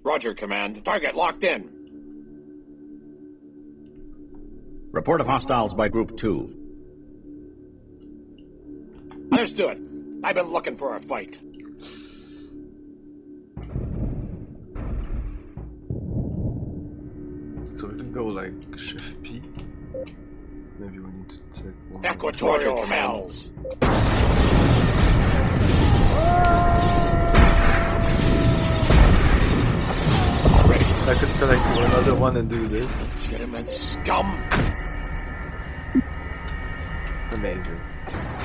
Roger, Command. Target locked in. Report of hostiles by Group 2. Understood. I've been looking for a fight. So we can go like Shift P. Maybe we need to take one. Equatorial hells. Ready. So I could select another one and do this. Legitimate scum. Amazing.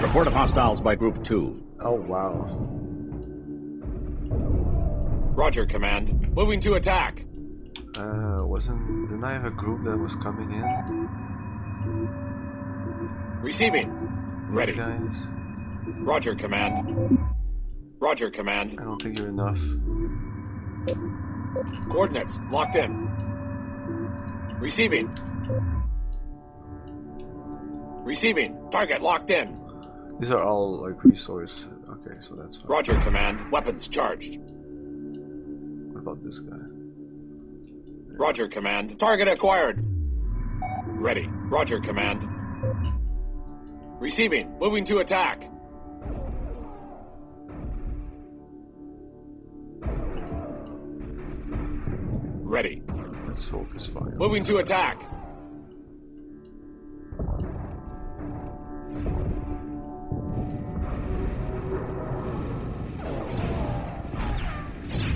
Report of hostiles by Group 2. Oh wow. Roger, Command. Moving to attack. Didn't I have a group that was coming in? Receiving. Ready. These guys? Roger, Command. Roger, Command. I don't think you're enough. Coordinates locked in. Receiving. Receiving. Target locked in. These are all like resource. Okay, so that's fine. Roger, Command. Weapons charged. What about this guy? Roger, Command. Target acquired. Ready. Roger, Command. Receiving. Moving to attack. Ready. Let's focus fire. Moving to attack.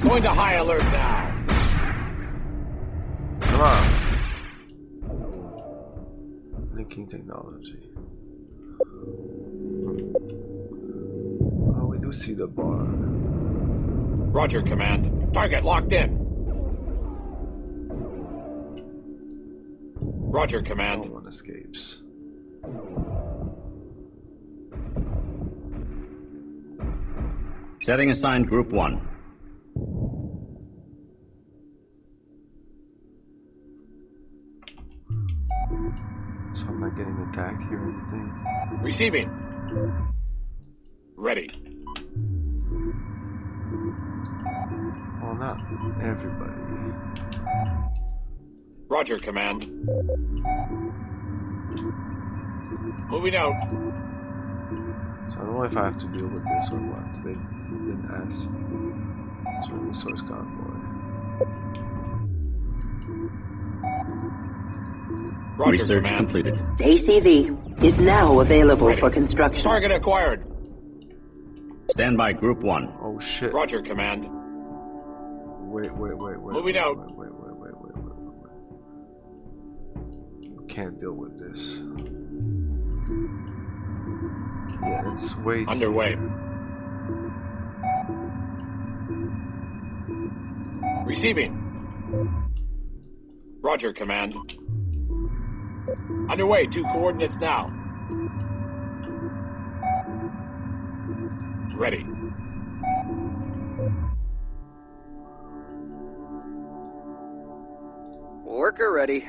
Going to high alert now. Come on. Linking technology. Oh, we do see the bar. Roger, Command. Target locked in. Roger, Command. No one escapes. Setting assigned Group 1. So I'm not getting attacked here or anything. Receiving. Ready. Well, not everybody. Roger, Command. Moving out. So I don't know if I have to deal with this or what. They didn't ask. So resource convoy. Roger, Research command. completed. The ACV is now available Ready. for construction. Target acquired. Stand by Group 1. Oh shit. Roger, command. Wait. Moving out. Wait. We can't deal with this. Yeah, it's way too Underway. Receiving. Roger, command. Underway, 2 coordinates now. Ready. Worker ready.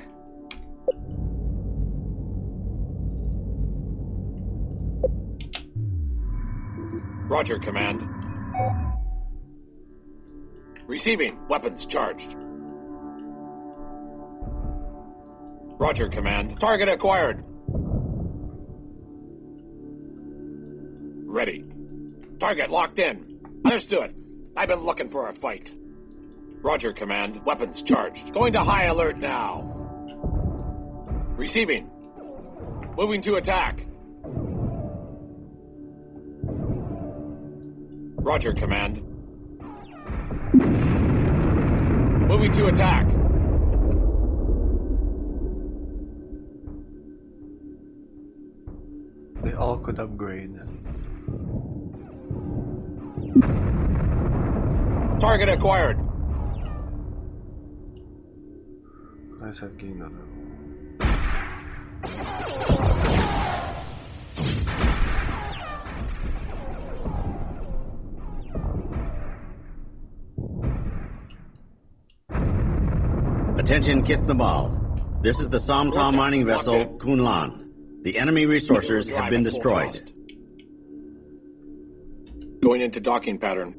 Roger, command. Receiving. Weapons charged. Roger, command. Target acquired. Ready. Target locked in. Understood. I've been looking for a fight. Roger, command. Weapons charged. Going to high alert now. Receiving. Moving to attack. Roger, command. Moving to attack. They all could upgrade. Target acquired. Guys have gained on them. Attention, Kith Nabal. This is the Somtom mining vessel Kunlan. The enemy resources have been destroyed. Going into docking pattern.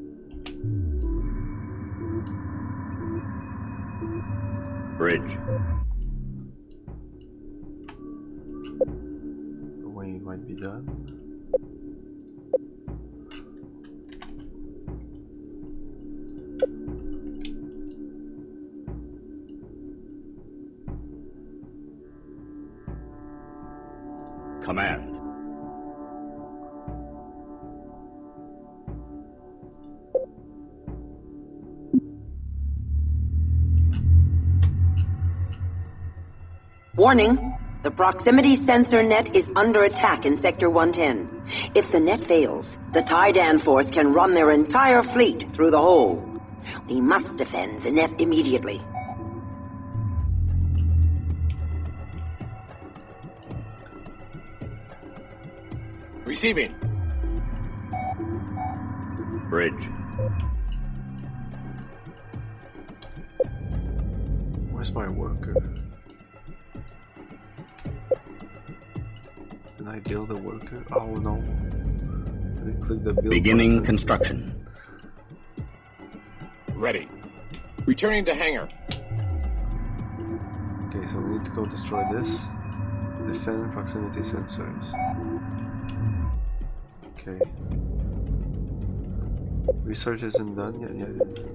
Bridge. The way it might be done. Command. Warning, the proximity sensor net is under attack in Sector 110. If the net fails, the Taidan force can run their entire fleet through the hole. We must defend the net immediately. Receiving. Bridge. Where's my worker? Can I build a worker? Oh no. Did I click the build Beginning button? construction. Ready. Returning to hangar. Okay, so we need to go destroy this. Defend proximity sensors. Okay. Research isn't done yet. Yeah, it is.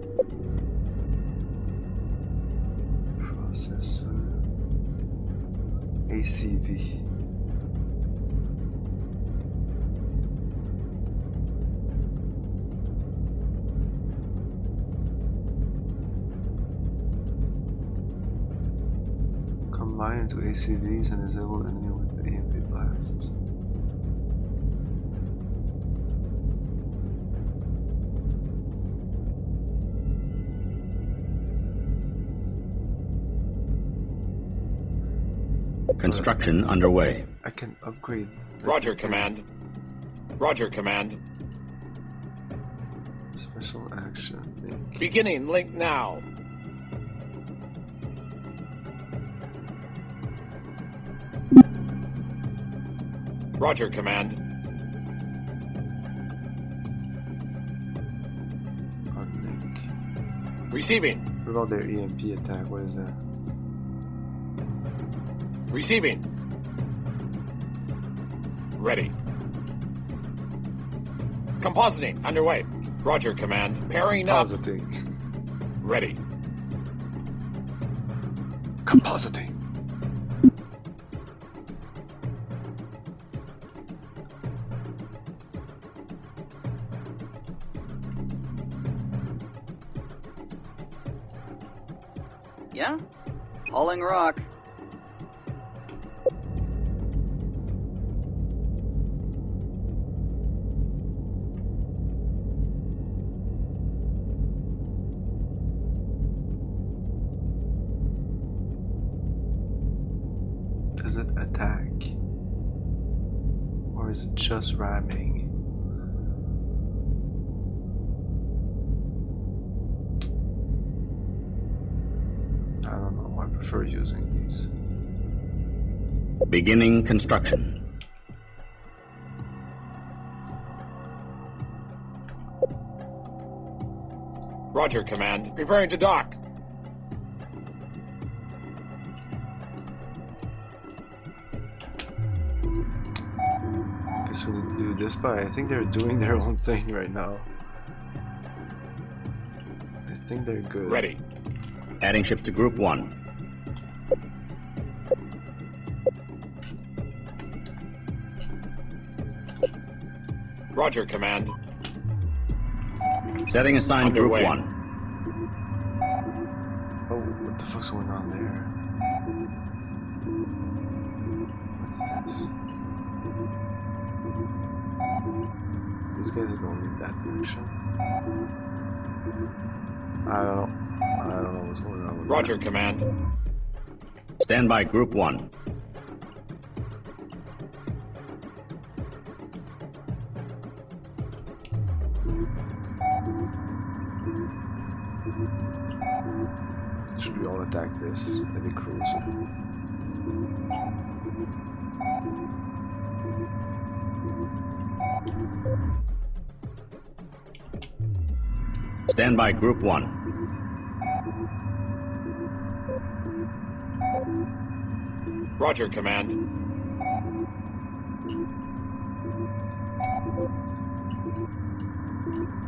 Processor. ACV. Combine into ACVs and disable enemy with EMP blasts. Construction underway. I can upgrade. Roger, command. Roger, command. Special action. Link. Beginning link now. Roger, command. Unlink. Receiving. What about their EMP attack? What is that? Receiving. Ready. Compositing. Underway. Roger, Command. Pairing up. Compositing. Ready. Compositing. Yeah? Hauling rock. Does it attack? Or is it just ramming? I don't know, I prefer using these. Beginning construction. Roger, Command. Preparing to dock. Guess we need to do this, but I think they're doing their own thing right now. I think they're good. Ready. Adding ships to Group 1. Roger, Command. Setting aside Group Underway. 1. Oh, what the fuck's going on there? What's this? These guys are going in that direction. I don't know what's going on with Roger, that. Command. Stand by Group 1. Should we all attack this heavy cruiser? Stand by Group 1. Roger, Command.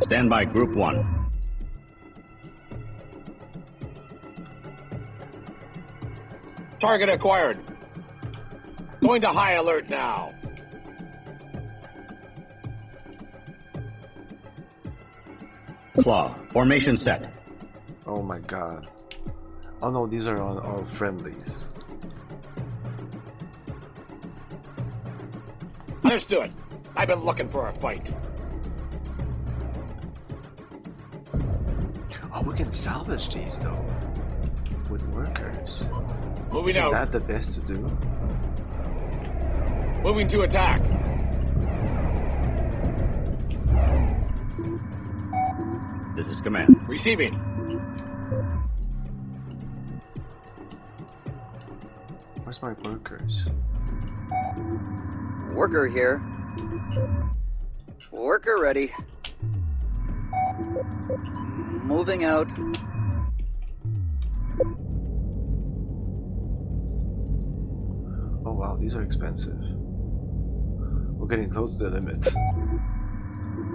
Stand by Group 1. Target acquired. Going to high alert now. Claw. Formation set. Oh my god. Oh no, these are all friendlies. Understood. I've been looking for a fight. Oh, we can salvage these though. With workers. Moving Isn't out. that the best to do? Moving to attack. This is Command. Receiving. Where's my workers? Worker here. Worker ready. Moving out. Oh wow, these are expensive. We're getting close to the limit.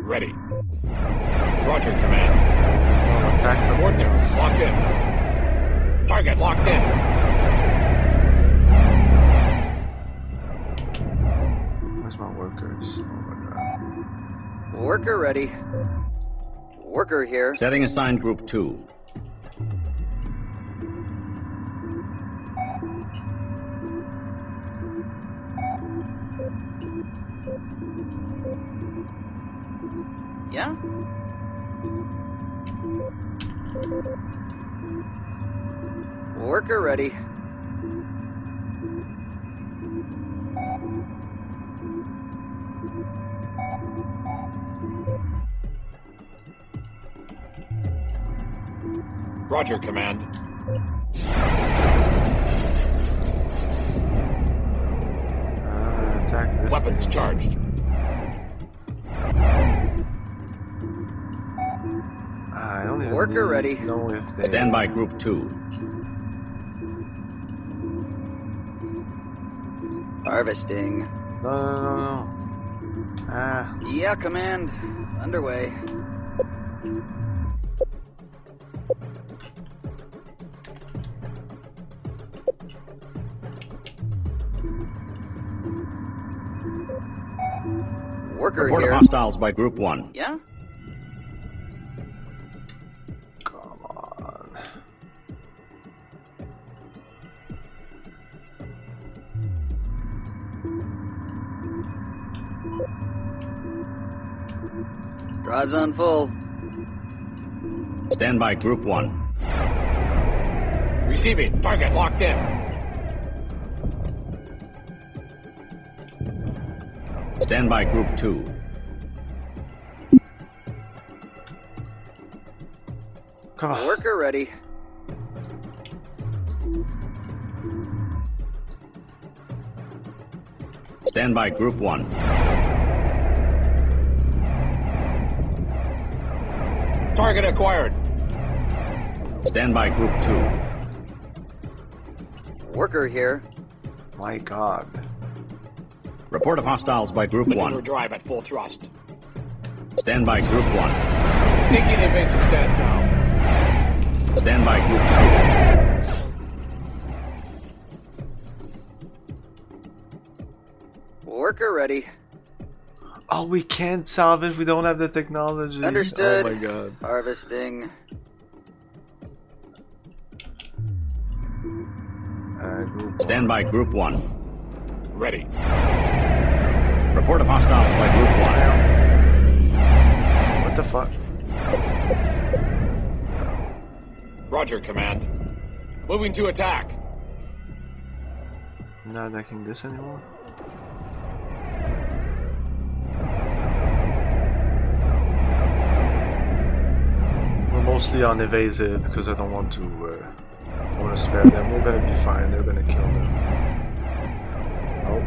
Ready. Roger, Command. Oh, attack something Coordinates else. locked in. Target locked in. Where's my workers? Oh my god. Worker ready. Worker here. Setting aside Group 2. Yeah? Worker ready. Roger, Command. Attack this Weapons thing. charged. I don't even Worker really ready. know if they... Stand by Group 2. Harvesting. No. Ah. Yeah, Command. Underway. Worker Report here. of hostiles by Group 1. Yeah? Come on. Drive's on full. Stand by Group 1. Receiving. Target locked in. Stand by Group 2. Come on. Worker ready. Stand by Group 1. Target acquired. Stand by Group 2. Worker here. My God. Report of hostiles by Group Maneuver 1. drive at full thrust. Stand by Group 1. Taking invasive stance now. Stand by Group 2. Worker ready. Oh, we can't salvage. We don't have the technology. Understood. Oh my God. Harvesting. Group Stand by Group 1. Ready. Report of hostiles by Group 1. What the fuck? Roger, Command. Moving to attack. Not attacking this anymore. We're mostly on evasive because I don't want to spare them. We're gonna be fine. They're gonna kill them. Oh.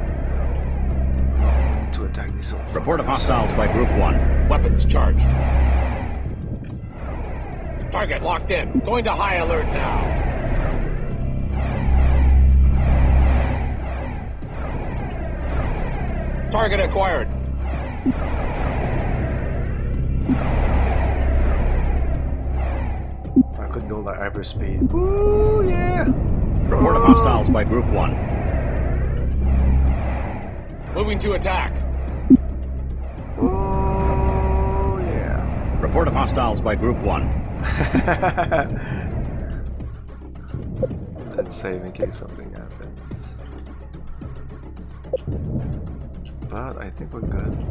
No, we need to attack these. Report of hostiles by Group 1. Weapons charged. Target locked in. Going to high alert now. Target acquired. I could go like hyperspeed. Ooh, yeah! Report of hostiles by Group 1. Moving to attack. Oh, yeah. Report of hostiles by Group 1. Let's save in case something happens. But I think we're good.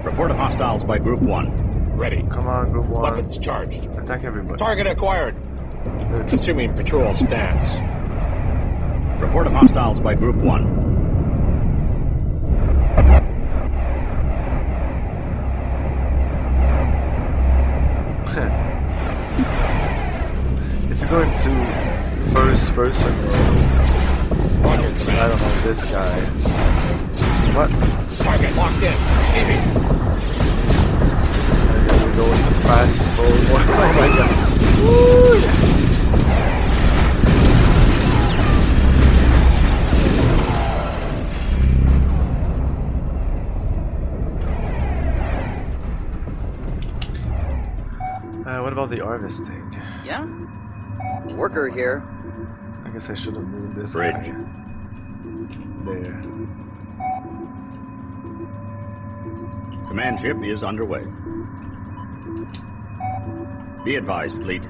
Report of hostiles by Group 1. Ready. Come on, Group 1. Weapons charged. Attack everybody. Target acquired. Assuming patrol stance. Report of hostiles by Group 1. If you go into first person mode, Roger, I Command. don't know, this guy. What? Target locked in. Receiving. We're going too fast. Oh my God. Woo! What about the harvesting? Yeah? Worker here. I guess I should have moved this Bridge. guy. There. Command ship is underway. Be advised, fleet.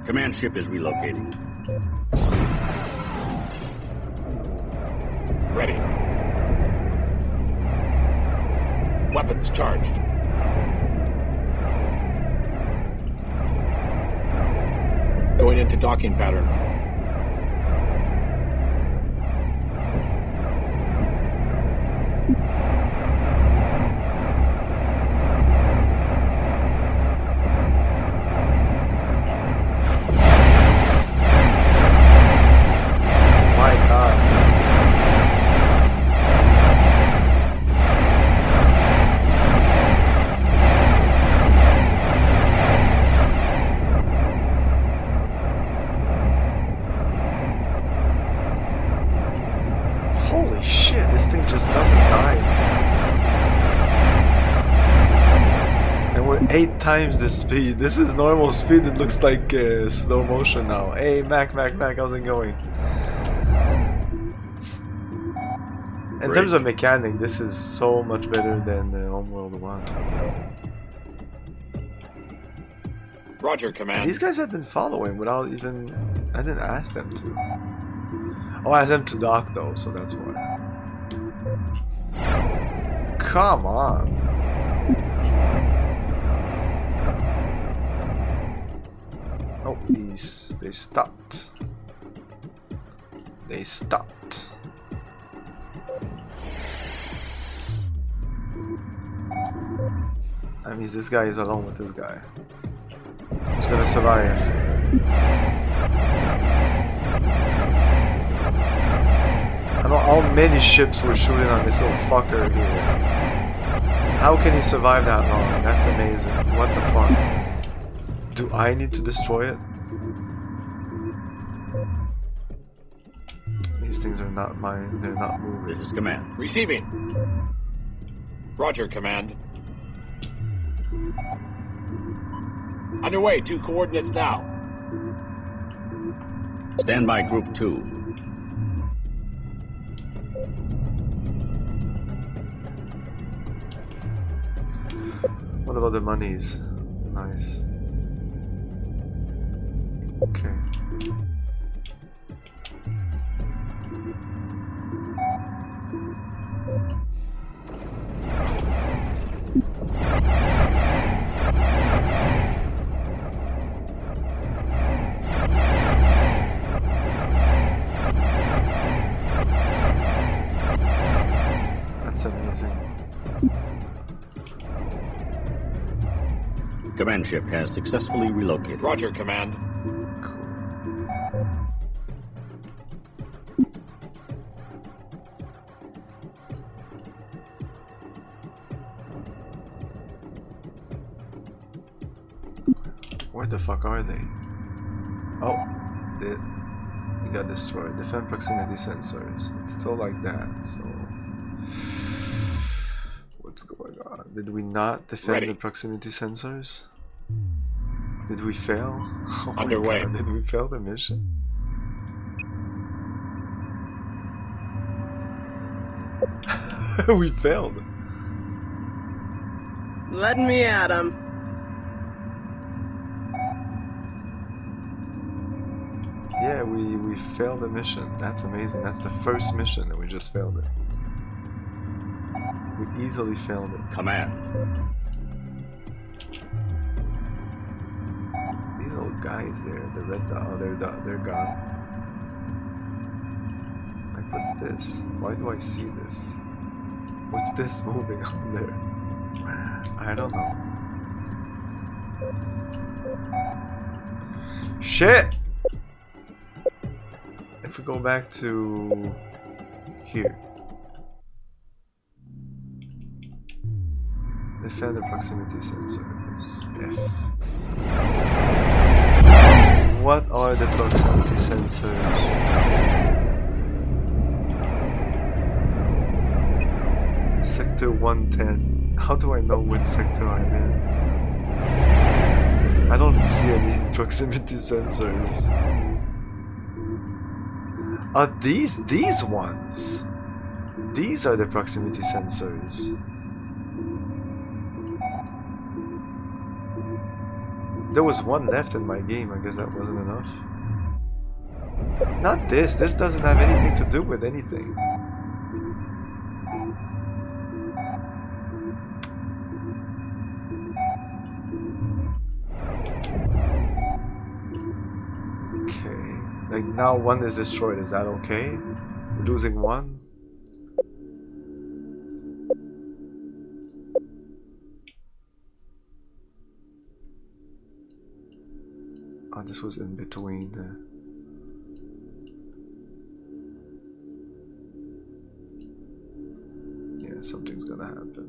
Command ship is relocating. Ready. Weapons charged. Going into docking pattern. My God. thing just doesn't die. And we're 8 times the speed. This is normal speed. It looks like slow motion now. Hey, Mac, how's it going? In terms of mechanic, this is so much better than Homeworld 1. Roger, Command. And these guys have been following without even... I didn't ask them to. Oh, I asked them to dock though, so that's why. Come on. Oh, they stopped. They stopped. That means this guy is alone with this guy. Who's gonna survive? I don't know how many ships were shooting on this little fucker here. How can he survive that long? That's amazing. What the fuck? Do I need to destroy it? These things are not mine. They're not moving. This is Command. Receiving. Roger, Command. Underway, 2 coordinates now. Stand by Group 2. What about the monies? Nice. Okay. That's amazing. Command ship has successfully relocated. Roger, Command. Where the fuck are they? Oh, they got destroyed. Defend proximity sensors. It's still like that, so... What's going on? Did we not defend the proximity sensors? Did we fail? Oh Underway. God, did we fail the mission? We failed. Let me at him. Yeah, we failed the mission. That's amazing. That's the first mission and we just failed it. We easily failed it. Command. These little guys there, the red dot, oh, they're gone. Like, what's this? Why do I see this? What's this moving on there? I don't know. Shit! If we go back to here. Defend the proximity sensors. F. What are the proximity sensors? Sector 110. How do I know which sector I'm in? I don't see any proximity sensors. Are these ones? These are the proximity sensors. There was one left in my game, I guess that wasn't enough. Not this, this doesn't have anything to do with anything. Okay, like now one is destroyed, is that okay? We're losing one? Oh, this was in between. Yeah, something's gonna happen.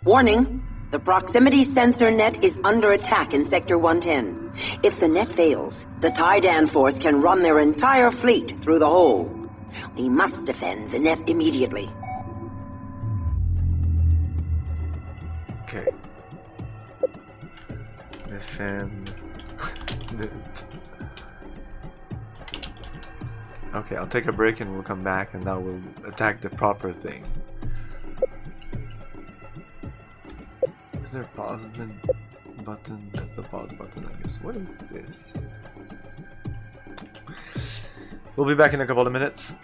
Warning. The proximity sensor net is under attack in Sector 110. If the net fails, the Tidan force can run their entire fleet through the hole. We must defend the net immediately. Okay. Defend it. Okay, I'll take a break and we'll come back and now we'll attack the proper thing. Is there a pause button? That's the pause button, I guess. What is this? We'll be back in a couple of minutes.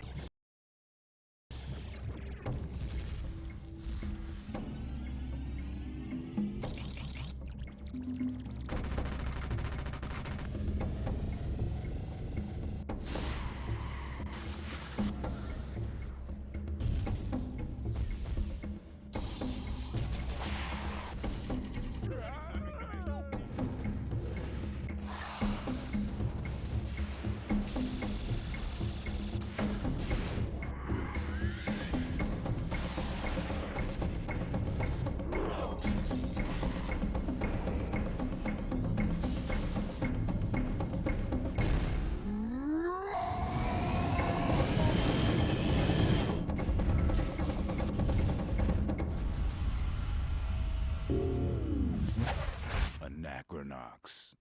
Anachronox.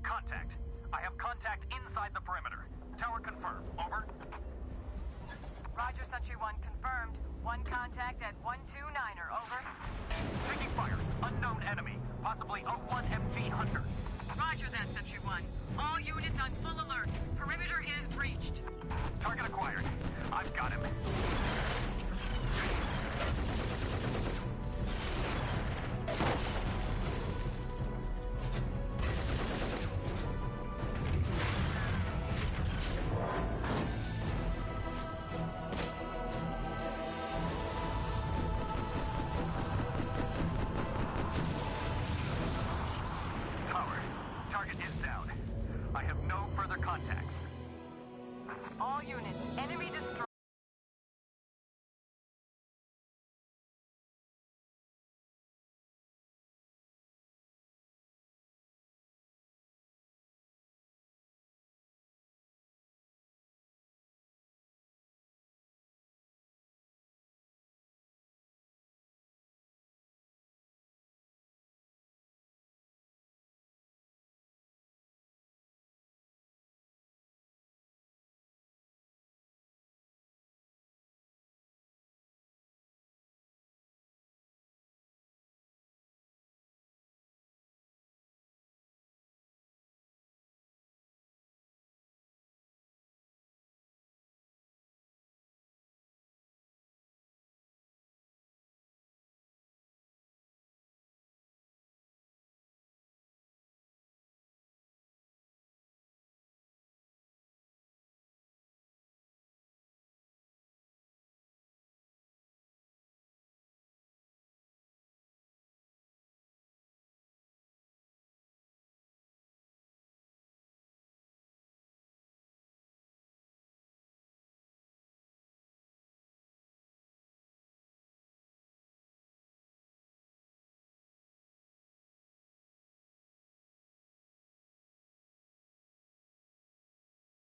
Contact. I have contact inside the perimeter. Tower confirmed. Over. Roger, Sentry 1 confirmed. One contact at 129er. Over. Taking fire. Unknown enemy. Possibly O1 MG Hunter. Roger that, Sentry 1. All units on full alert. Perimeter is breached. Target acquired. I've got him.